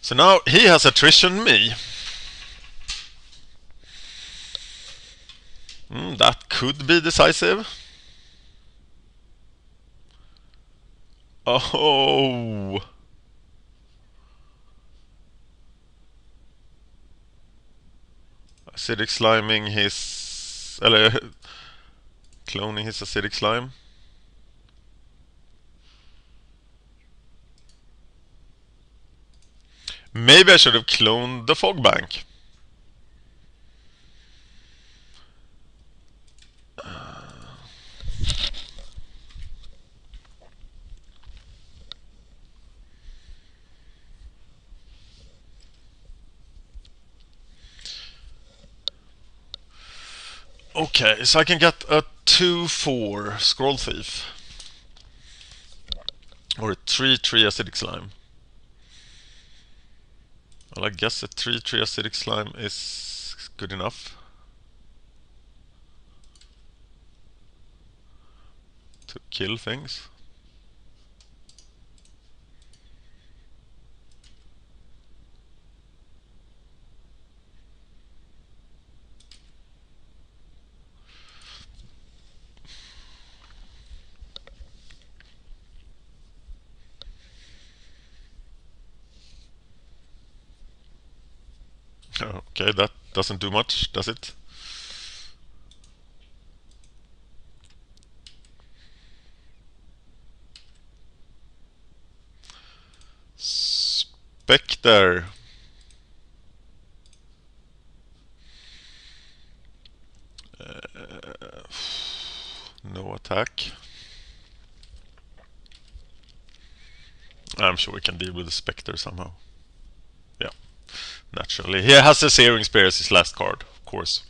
So now he has attrition me. That could be decisive. Oh. Acidic sliming his... cloning his acidic slime. Maybe I should have cloned the Fog Bank. Okay, so I can get a 2/4 Scroll Thief. Or a 3/3 Acidic Slime. Well, I guess a 3/3 Acidic Slime is good enough to kill things. Okay, that doesn't do much, does it? Spectre. No attack. I'm sure we can deal with the Spectre somehow. Yeah, naturally. He has a Searing Spear as his last card, of course.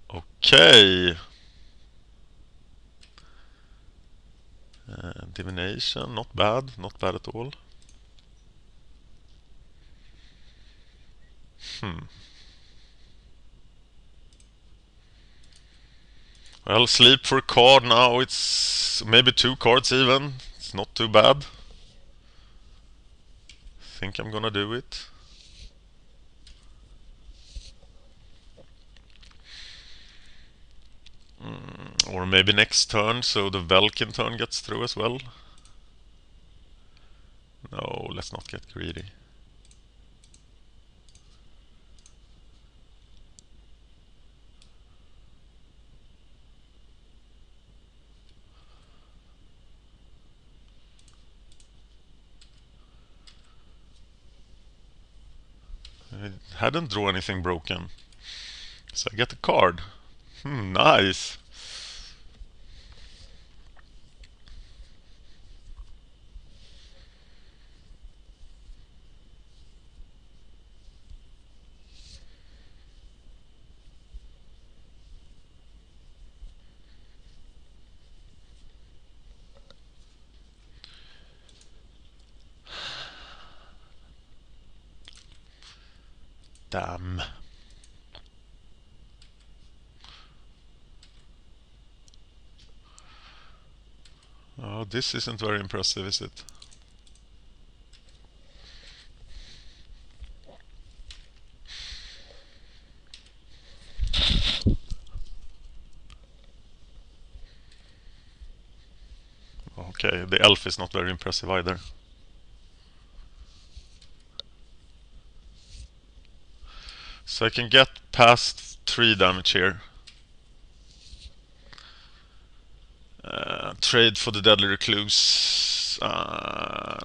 Okay. Divination, not bad at all. Well, sleep for a card now, it's maybe 2 cards even. It's not too bad. Think I'm gonna do it. Or maybe next turn, so the Velkin turn gets through as well. No, let's not get greedy. I hadn't drawn anything broken. So I get a card. Nice. Damn. Oh, this isn't very impressive, is it? Okay, the elf is not very impressive either. So I can get past 3 damage here. Trade for the Deadly Recluse. And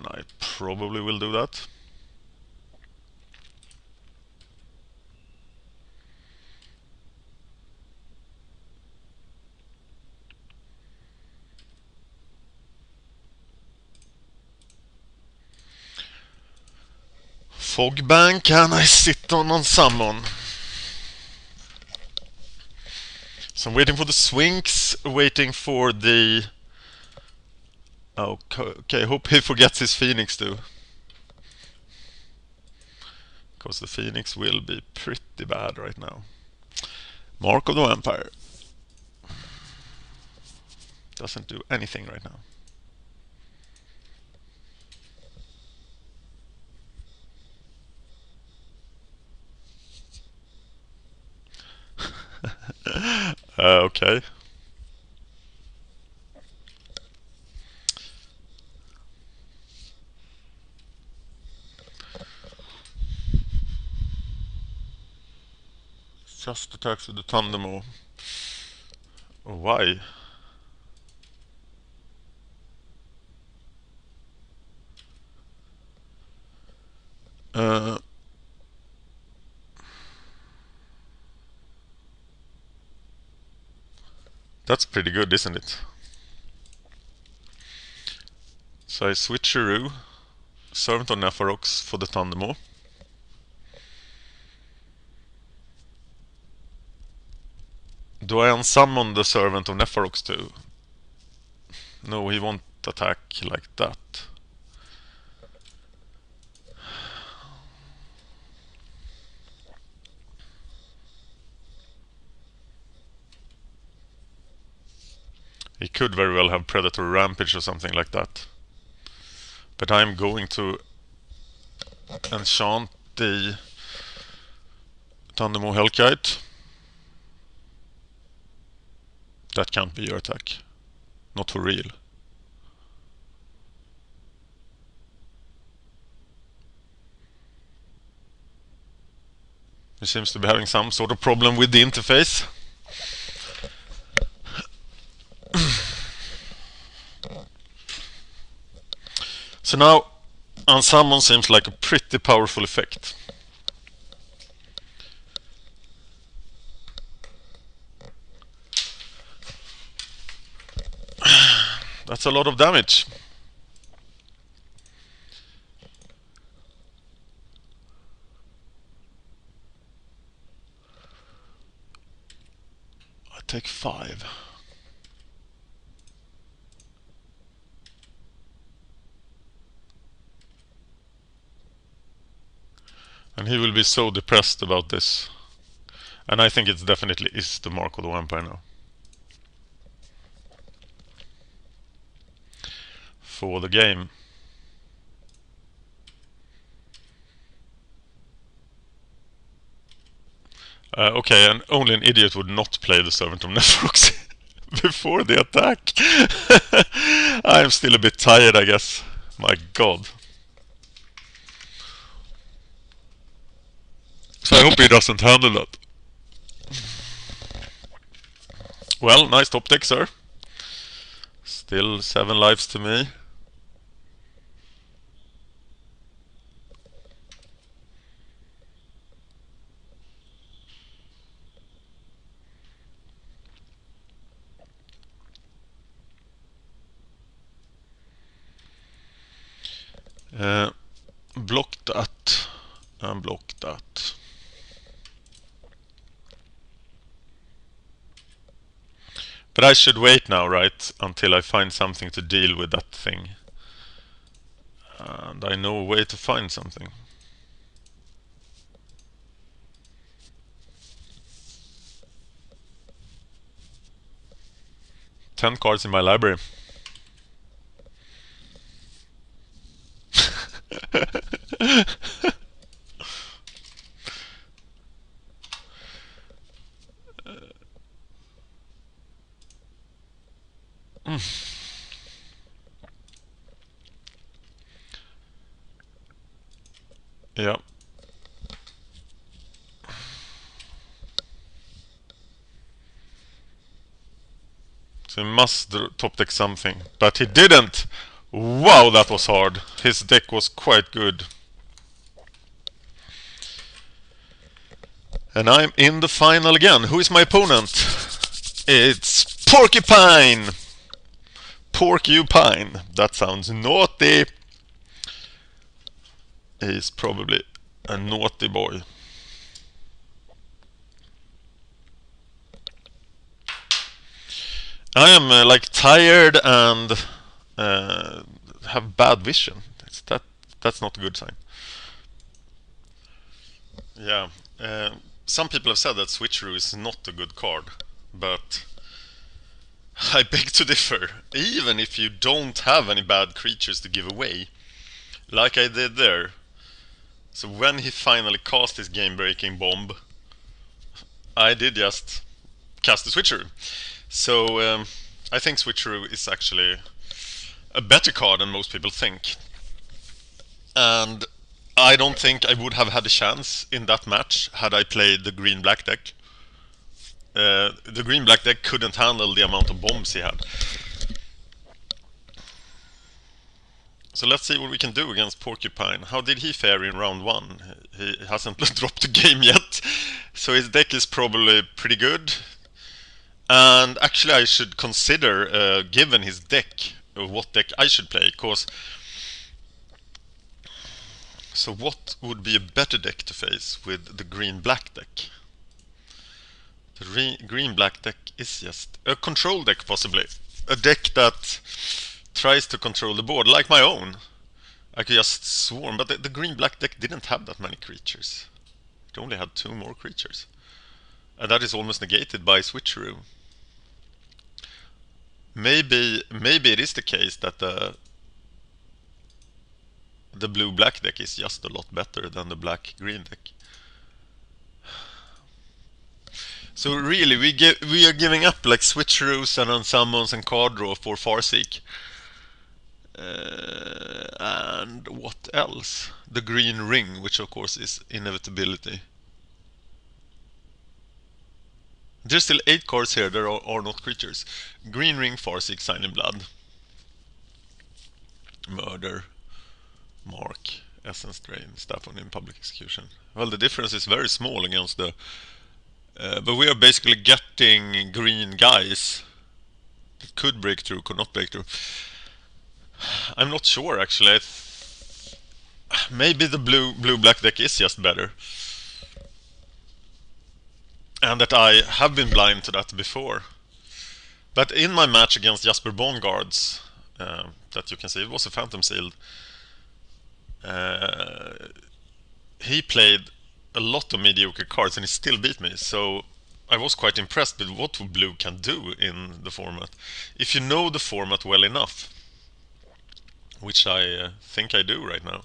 I probably will do that. fog bank and I sit on summon. So I'm waiting for the swings, waiting for the... Okay, hope he forgets his Phoenix too. Because the Phoenix will be pretty bad right now. Mark of the Vampire. Doesn't do anything right now. Okay. Just attacks with the Thundermaw. Why? That's pretty good, isn't it? So I switcheroo Servant of Rhox for the Thundermaw. Do I unsummon the Servant of Rhox too? No, he won't attack like that. He could very well have Predatory Rampage or something like that. But I'm going to enchant the Thundermaw Hellkite. That can't be your attack. Not for real. He seems to be having some sort of problem with the interface. So now, unsummon seems like a pretty powerful effect. That's a lot of damage. I take 5. And he will be so depressed about this. And I think it definitely is the Mark of the Vampire now. For the game. Okay, and only an idiot would not play the Servant of Rhox before the attack. I'm still a bit tired, I guess. My god. So I hope he doesn't handle that. Well, nice top deck, sir. Still 7 lives to me. Block that. And block that. But I should wait now, right? Until I find something to deal with that thing. And I know a way to find something. Ten cards in my library. Yeah. So he must top deck something. But he didn't! Wow, that was hard. His deck was quite good. And I'm in the final again. Who is my opponent? It's Porcupine! Porcupine. That sounds naughty. He's probably A naughty boy. I am like tired and have bad vision. That's not a good sign. Yeah. Some people have said that Switcheroo is not a good card, but I beg to differ. Even if you don't have any bad creatures to give away, like I did there. So when he finally cast his game-breaking bomb, I did just cast the Switcheroo. So I think Switcheroo is actually a better card than most people think. And I don't think I would have had a chance in that match had I played the green-black deck. The green-black deck couldn't handle the amount of bombs he had. So let's see what we can do against Porcupine. How did he fare in round 1? He hasn't dropped a game yet, so his deck is probably pretty good. And actually I should consider, given his deck, what deck I should play, cause... So what would be a better deck to face with the green-black deck? The green-black deck is just a control deck, possibly. A deck that tries to control the board, like my own. I could just swarm, but the green-black deck didn't have that many creatures. It only had 2 more creatures. And that is almost negated by Switcheroo. Maybe it is the case that the blue-black deck is just a lot better than the black-green deck. So really, we are giving up like Switcheroos and unsummons and card draw for Farseek. And what else? The green ring, which of course is inevitability. There's still 8 cards here that are not creatures. Green ring, Farseek, Sign in Blood. Murder. Mark. Essence Drain. Staff on in Public Execution. Well, the difference is very small against the... but we are basically getting green guys that could break through, could not break through. I'm not sure actually. Maybe the blue-black deck is just better. And that I have been blind to that before. But in my match against Jasper Bongards, that you can see, it was a Phantom Sealed. He played a lot of mediocre cards and he still beat me, so I was quite impressed with what blue can do in the format. If you know the format well enough, which I think I do right now.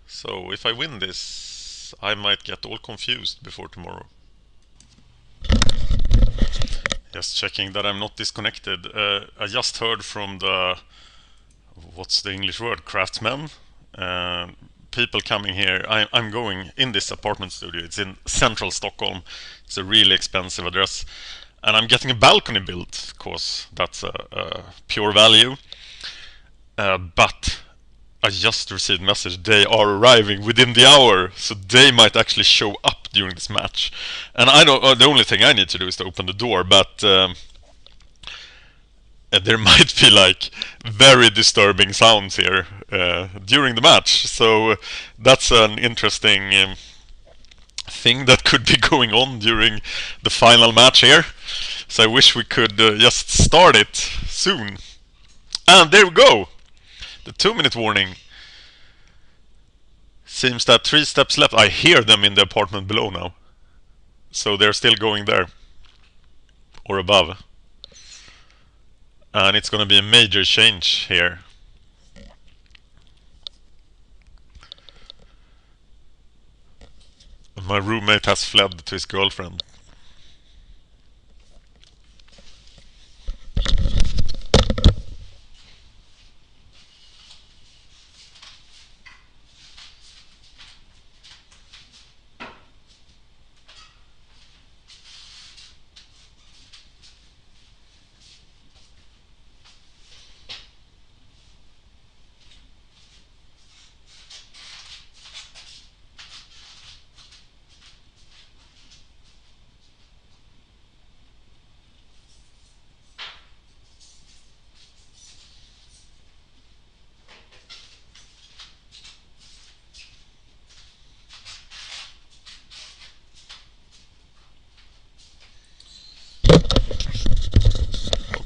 So if I win this, I might get all confused before tomorrow. Just checking that I'm not disconnected. I just heard from the... What's the English word? Craftsmen? People coming here. I'm going in this apartment studio. It's in central Stockholm. It's a really expensive address. And I'm getting a balcony built, of course. That's a pure value. But I just received a message. They are arriving within the hour. So they might actually show up during this match. And I don't. The only thing I need to do is to open the door. But there might be like very disturbing sounds here during the match. So that's an interesting thing that could be going on during the final match here. So I wish we could just start it soon. And there we go! The 2-minute warning. Seems that 3 steps left. I hear them in the apartment below now. So they're still going there. Or above. And it's gonna be a major change here. My roommate has fled to his girlfriend.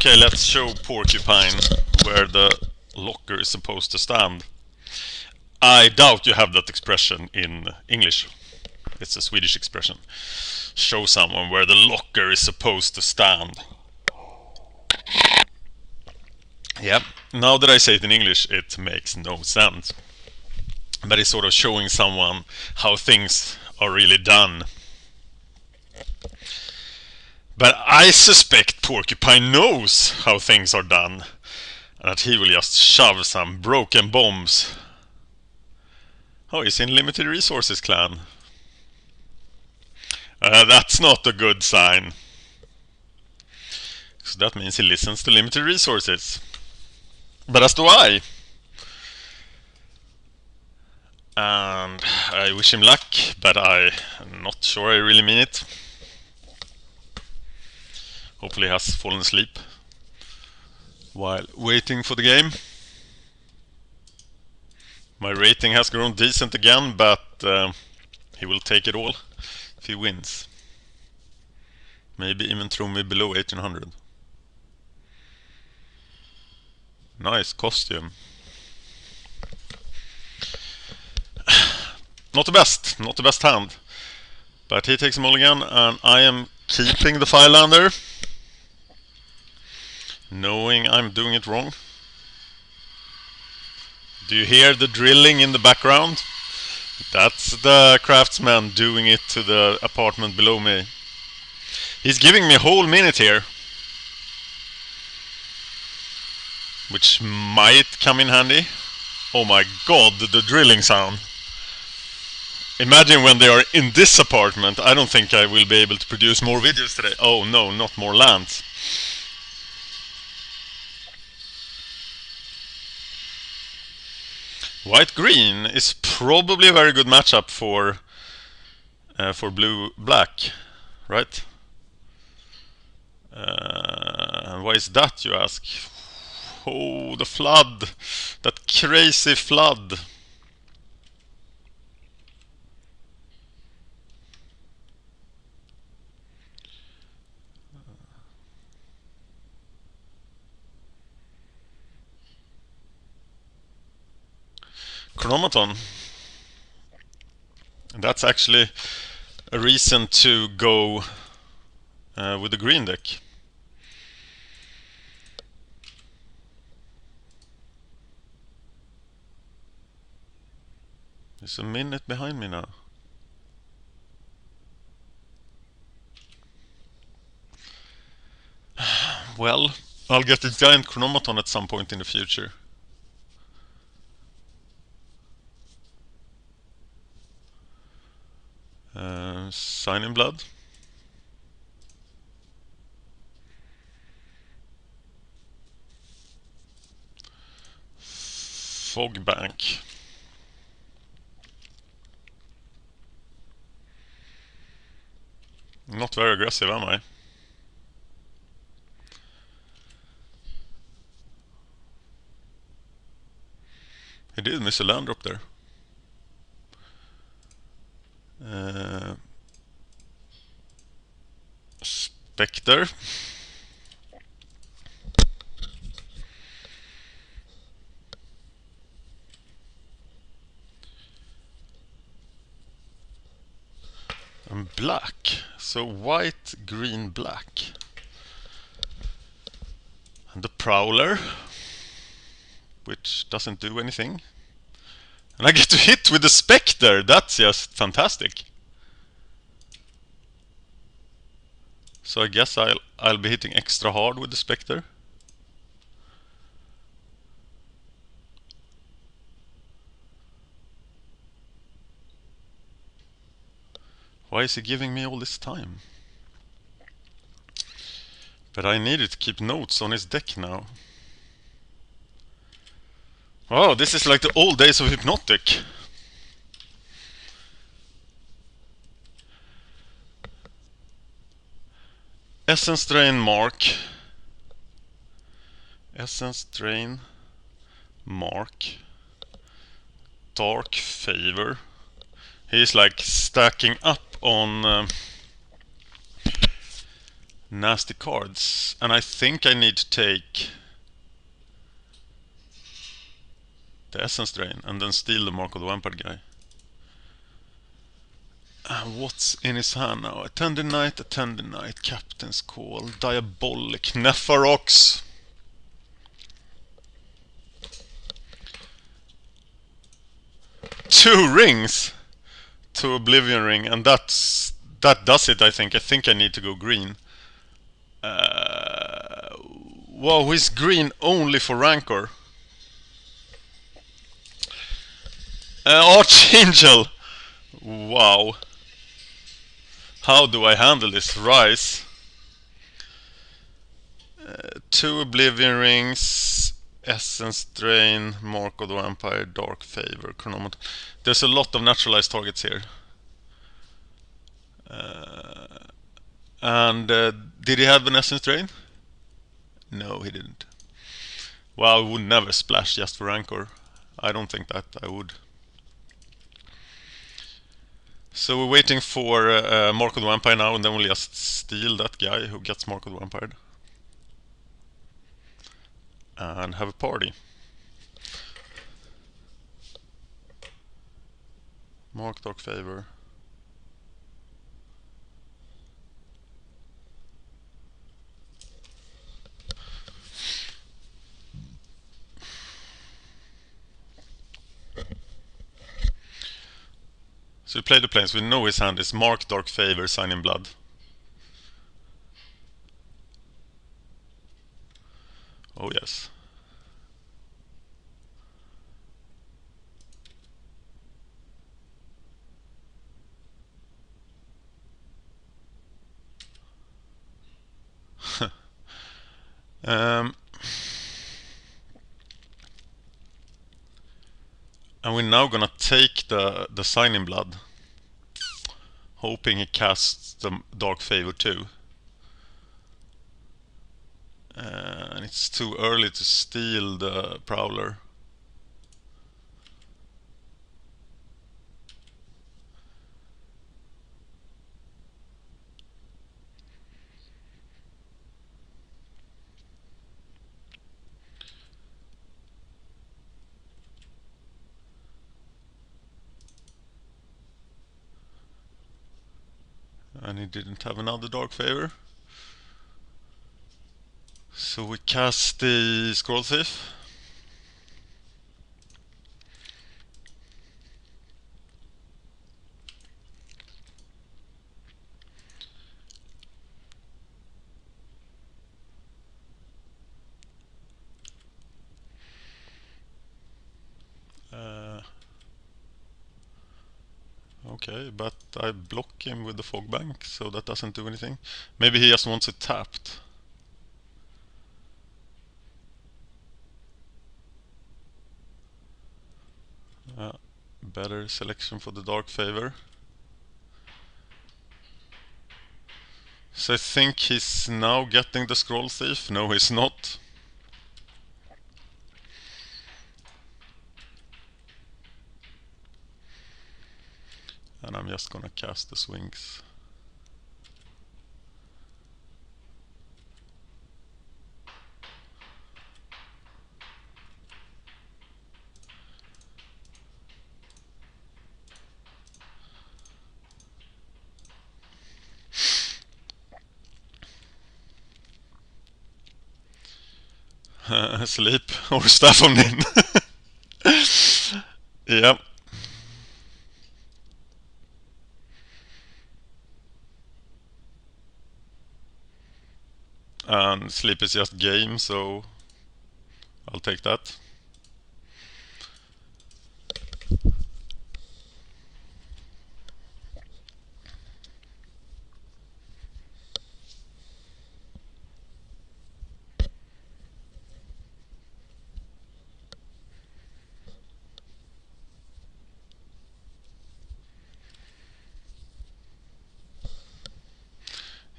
Okay, let's show Porcupine where the locker is supposed to stand. I doubt you have that expression in English. It's a Swedish expression. Show someone where the locker is supposed to stand. Yeah, now that I say it in English, it makes no sense. But it's sort of showing someone how things are really done. But I suspect Porcupine knows how things are done, and that he will just shove some broken bombs. Oh, he's in Limited Resources clan. That's not a good sign. So that means he listens to Limited Resources. But as do I. And I wish him luck, but I'm not sure I really mean it. Hopefully he has fallen asleep while waiting for the game. My rating has grown decent again, but he will take it all if he wins. Maybe even throw me below 1800. Nice costume. Not the best hand. But he takes a mulligan, and I am keeping the Firelander, knowing I'm doing it wrong. Do you hear the drilling in the background? That's the craftsman doing it to the apartment below me. He's giving me a whole minute here, which might come in handy. Oh my god, the drilling sound. Imagine when they are in this apartment. I don't think I will be able to produce more videos today. Oh no, not more lands. White-green is probably a very good matchup for blue-black, right? Why is that, you ask? Oh, the flood! That crazy flood! Chronomaton. That's actually a reason to go with the green deck. There's a minute behind me now. Well, I'll get a giant Chronomaton at some point in the future. Sign in Blood. Fog Bank. Not very aggressive, am I? He did miss a land drop there. Spectre. And black. So white, green, black. And the Prowler, which doesn't do anything. And I get to hit with the Spectre. That's just fantastic. So I guess I'll be hitting extra hard with the Spectre. Why is he giving me all this time? But I needed to keep notes on his deck now. Oh, this is like the old days of Hypnotic. Essence Drain Mark. Essence Drain Mark. Dark Favor. He's like stacking up on nasty cards. And I think I need to take the Essence Drain and then steal the Mark of the Vampire guy. What's in his hand now? A Tendernite, Captain's Call, Diabolic, Nefarox. Two rings to Oblivion Ring, and that does it. I think I need to go green. Wow, he's green only for Rancor. Archangel. Wow. How do I handle this? Rise. Two Oblivion Rings, Essence Drain, Mark of the Vampire, Dark Favor, Chronometer. There's a lot of naturalized targets here. Did he have an Essence Drain? No, he didn't. Well, I would never splash just for Rancor. I don't think that I would. So we're waiting for Mark of the Vampire now, and then we'll just steal that guy who gets Mark of the Vampire. And have a party. Mark Dark Favor. So we play the planes. We know his hand is Mark Dark Favor, Sign in Blood. Oh yes. And we're now gonna take the Sign in Blood, hoping he casts the Dark Favor too. And it's too early to steal the Prowler. And he didn't have another Dark Favor. So we cast the Scroll Thief. Okay, but I block him with the Fog Bank, so that doesn't do anything. Maybe he just wants it tapped. Better selection for the Dark Favor. So I think he's now getting the Scroll Thief. No, he's not. And I'm just gonna cast the Swings. Sleep or Staff of Nin. Yep. And sleep is just game, so I'll take that.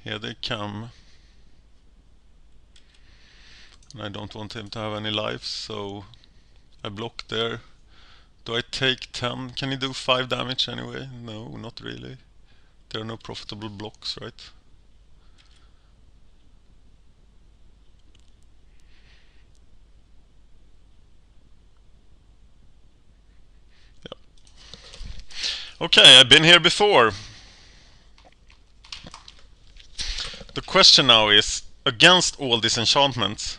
Here they come. And I don't want him to have any life, so I block there. Do I take 10? Can he do 5 damage anyway? No, not really. There are no profitable blocks, right? Okay, I've been here before. The question now is, against all these enchantments,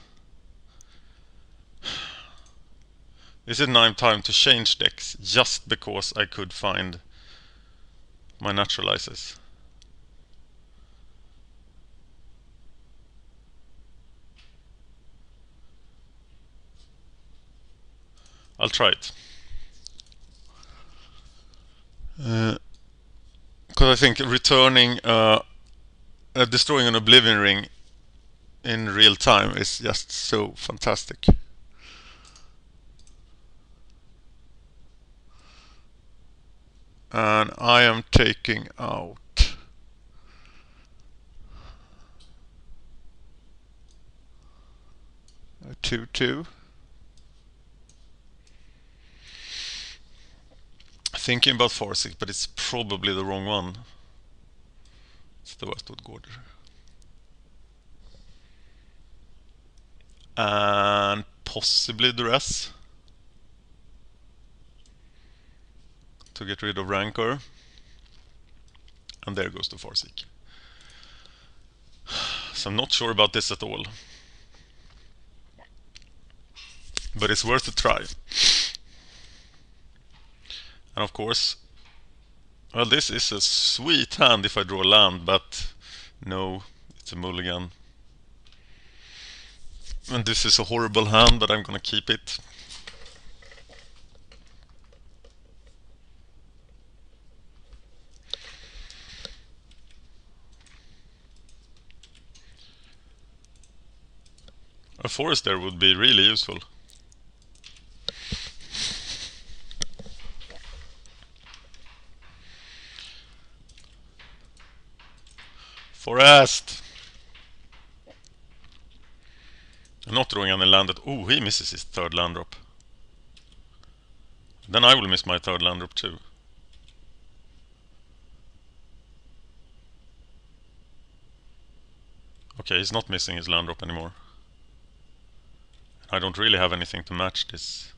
is it now time to change decks just because I could find my naturalizers? I'll try it. Because I think returning, destroying an Oblivion Ring in real time is just so fantastic. And I am taking out a 2/2. Thinking about Farsight, but it's probably the wrong one. It's the Westwood Gorger. And possibly Duress to get rid of Rancor. And there goes the Farsight. So I'm not sure about this at all. But it's worth a try. And of course, well, this is a sweet hand if I draw land, but no, it's a mulligan. And this is a horrible hand, but I'm gonna keep it. A forest there would be really useful. Forest! I'm not drawing any land. Oh, he misses his third land drop. Then I will miss my third land drop too. Okay, he's not missing his land drop anymore. I don't really have anything to match this.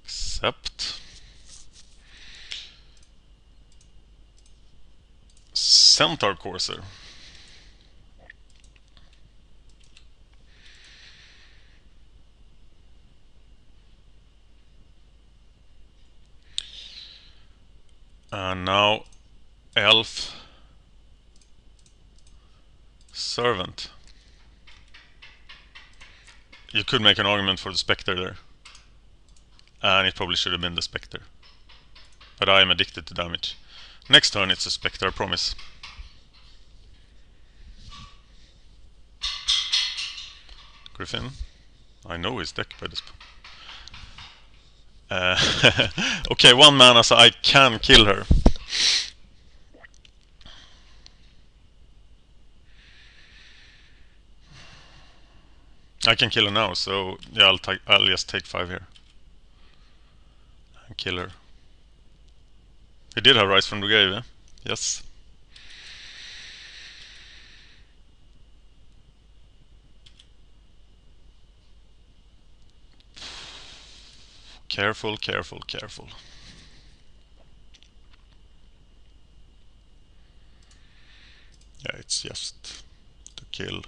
Except Centaur Courser. And now Elf Servant. You could make an argument for the Spectre there. And it probably should have been the Spectre. But I am addicted to damage. Next turn it's a Spectre, I promise. Griffin. I know his deck by this point. Okay, 1 mana, so I can kill her. I can kill her now, so yeah, I'll just take 5 here. And kill her. He did have Rise from the Grave, yeah? Yes. Careful, careful, careful. Yeah, it's just to kill.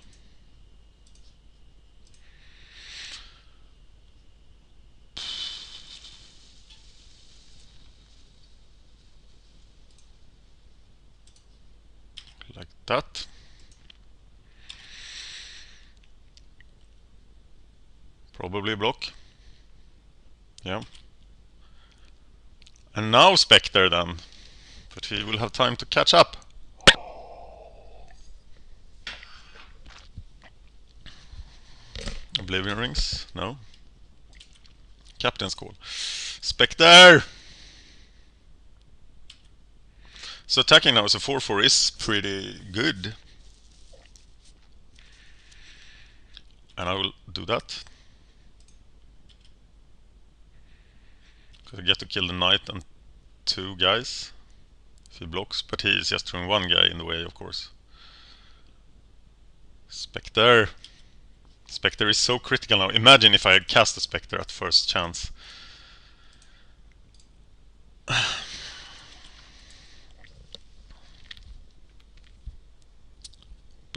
Like that. Probably block. Yeah. And now Spectre then. But he will have time to catch up. Oblivion Rings? No. Captain's Call. Spectre! So attacking now as a 4/4 is pretty good. And I will do that. Because I get to kill the knight and 2 guys if he blocks, but he is just throwing 1 guy in the way, of course. Spectre. Spectre is so critical now. Imagine if I had cast the Spectre at first chance.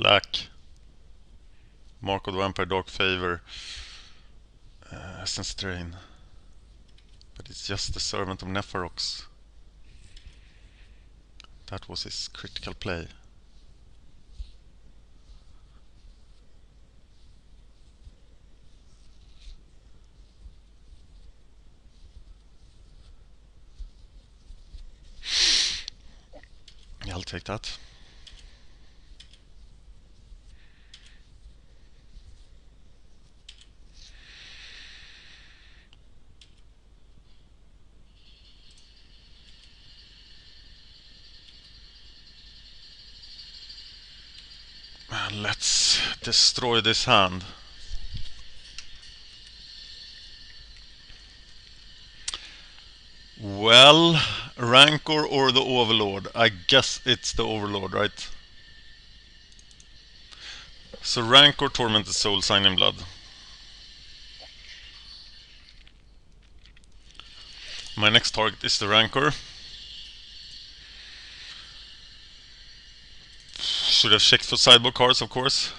Black. Mark of the Vampire, Dark Favor. Essence Drain. But it's just the Servant of Neferox. That was his critical play. Yeah, I'll take that. And let's destroy this hand. Well, Rancor or the Overlord? I guess it's the Overlord, right? So Rancor, Tormented Soul, Sign in Blood. My next target is the Rancor. Should have checked for sideboard cards, of course.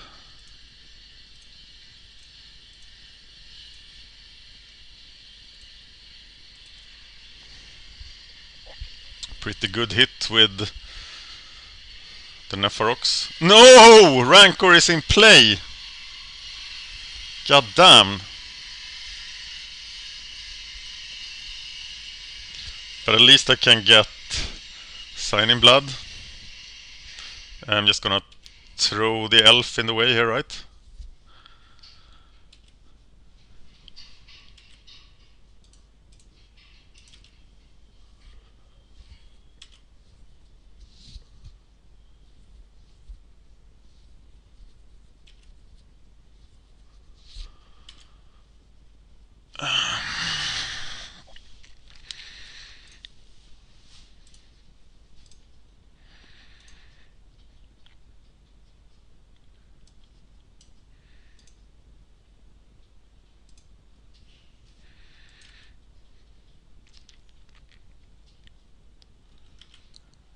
Pretty good hit with the Neferox. No! Rancor is in play! God damn. But at least I can get Sign in Blood. I'm just gonna throw the elf in the way here, right?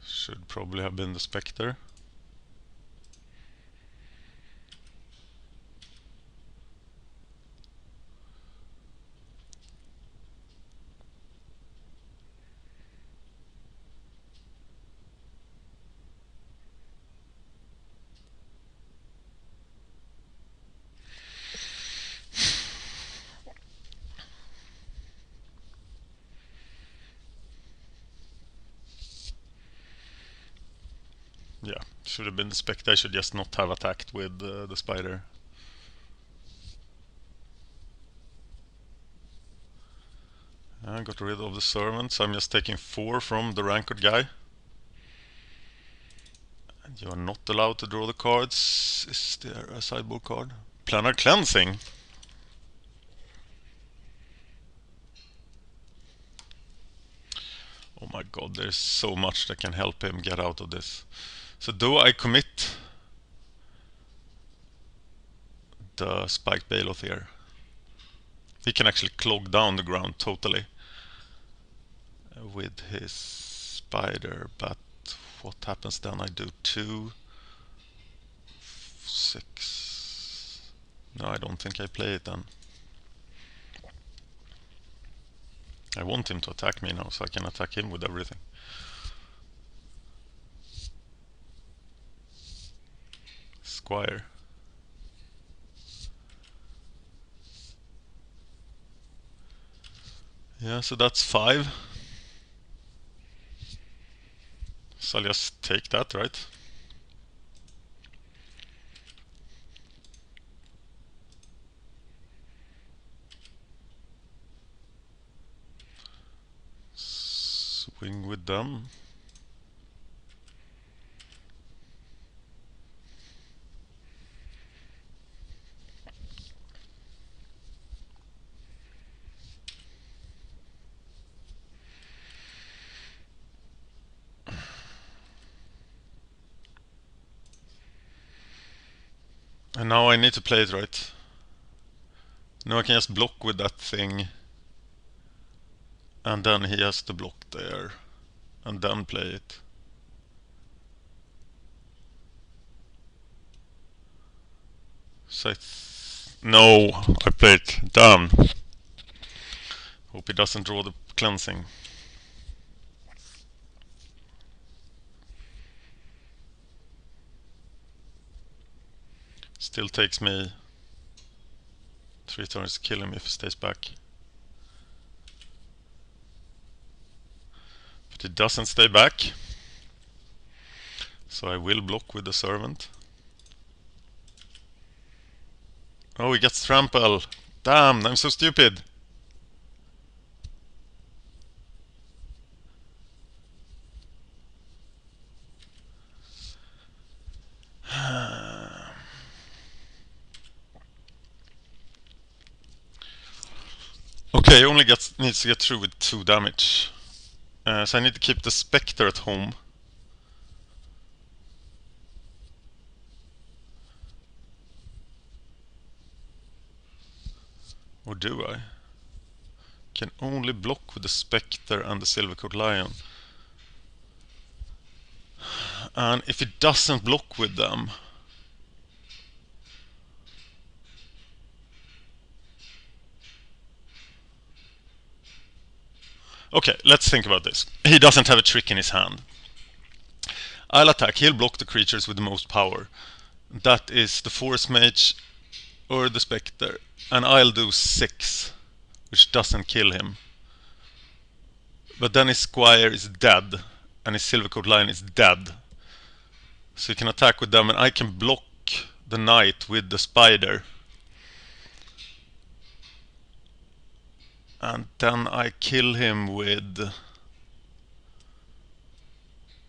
Should probably have been the Spectre. Yeah, should have been the Spectre. I should just not have attacked with the Spider. I got rid of the Servant, so I'm just taking 4 from the Rancored guy. And you are not allowed to draw the cards. Is there a sideboard card? Planar Cleansing. Oh my god, there's so much that can help him get out of this. So do I commit the Spiked Baloth here? He can actually clog down the ground totally with his Spider, but what happens then? I do 2, 6. No, I don't think I play it then. I want him to attack me now, so I can attack him with everything. Squire. Yeah, so that's 5. So I'll just take that, right? Swing with them. And now I need to play it right. Now I can just block with that thing. And then he has to block there. And then play it. So no, I played. Damn. Hope he doesn't draw the cleansing. Still takes me 3 turns to kill him if he stays back. But he doesn't stay back. So I will block with the servant. Oh, he gets trample. Damn, I'm so stupid. Okay, he only needs to get through with 2 damage. So I need to keep the Spectre at home. Or do I? Can only block with the Spectre and the Silvercoat Lion. And if he doesn't block with them... Okay, let's think about this. He doesn't have a trick in his hand. I'll attack. He'll block the creatures with the most power. That is the Force Mage or the Spectre. And I'll do 6, which doesn't kill him. But then his Squire is dead, and his Silvercoat Lion is dead. So he can attack with them, and I can block the Knight with the Spider. And then I kill him with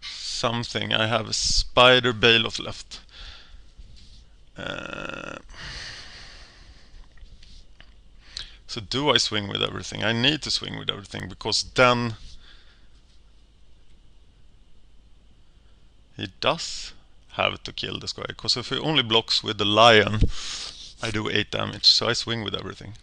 something. I have a Spider Bailoff left. So do I swing with everything? I need to swing with everything, because then he does have to kill the Squire. Because if he only blocks with the Lion, I do 8 damage, so I swing with everything.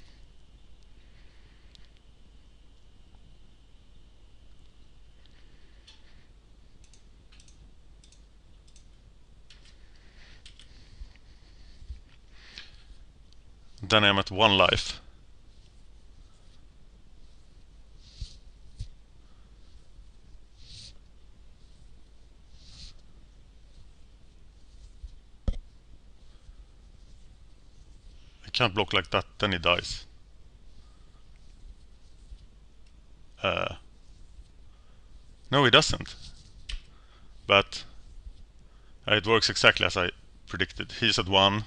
Then I'm at 1 life. I can't block like that, then he dies. No, he doesn't. But it works exactly as I predicted. He's at 1.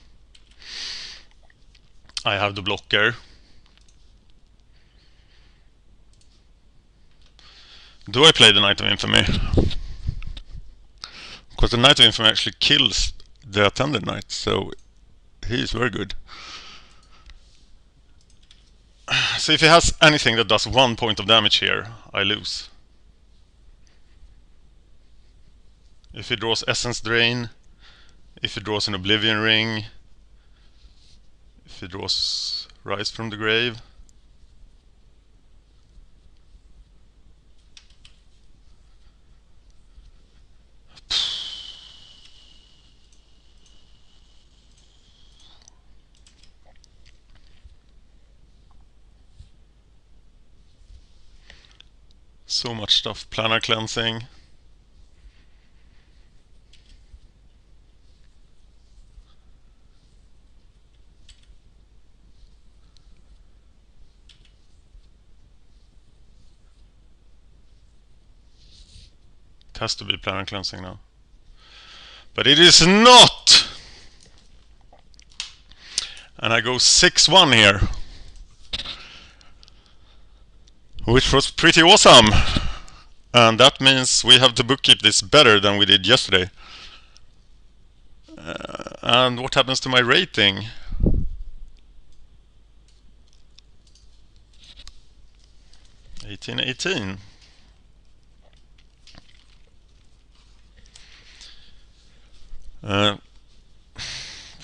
I have the blocker. Do I play the Knight of Infamy? Because the Knight of Infamy actually kills the Attended Knight, so he is very good. So if he has anything that does 1 point of damage here, I lose. If he draws Essence Drain, if he draws an Oblivion Ring, if he draws Rise from the Grave. So much stuff. Planar Cleansing. It has to be Planar Cleansing now. But it is not! And I go 6-1 here. Which was pretty awesome. And that means we have to bookkeep this better than we did yesterday. And what happens to my rating? $18-18.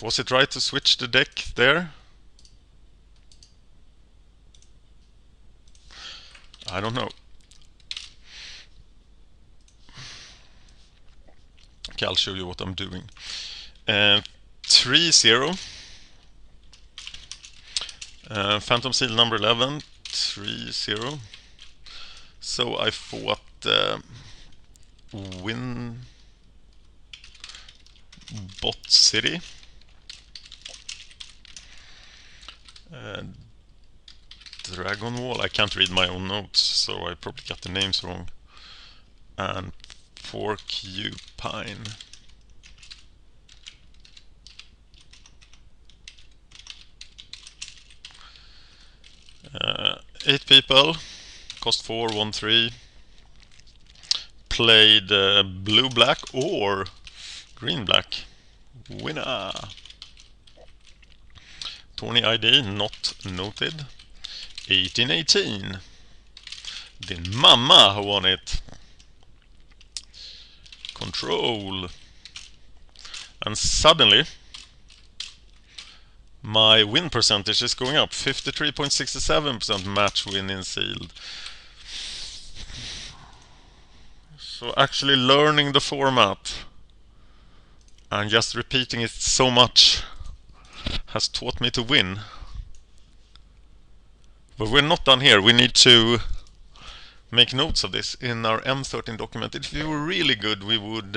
Was it right to switch the deck there? I don't know. Okay, I'll show you what I'm doing. 3-0. Phantom Sealed number 11, 3-0. So I fought Win Bot City. Dragon Wall, I can't read my own notes, so I probably got the names wrong. And Porcupine. Eight people, cost 4, won 3. Played blue-black or green-black. Winner! Tourney ID not noted. 1818. Din mamma who won it. Control. And suddenly my win percentage is going up. 53.67% match win in sealed. So actually learning the format and just repeating it so much has taught me to win. But we're not done here. We need to make notes of this in our M13 document. If we were really good, we would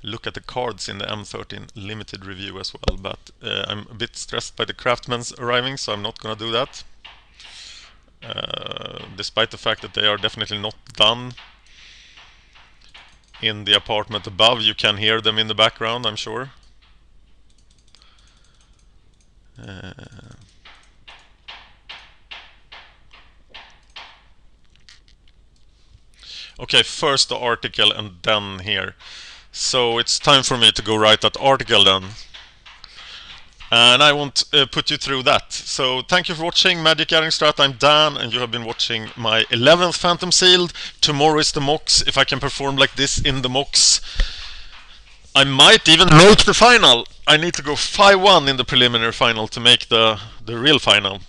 look at the cards in the M13 limited review as well. But I'm a bit stressed by the craftsmen's arriving, so I'm not going to do that. Despite the fact that they are definitely not done. In the apartment above, you can hear them in the background, I'm sure. Okay, first the article and then here. So it's time for me to go write that article then. And I won't put you through that. So thank you for watching MagicGatheringStrat. I'm Dan, and you have been watching my 11th Phantom Sealed. Tomorrow is the MOCS. If I can perform like this in the MOCS, I might even make the final. I need to go 5-1 in the preliminary final to make the real final,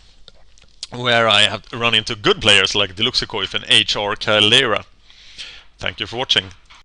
where I have run into good players like Deluxecoif and HR Calera. Thank you for watching.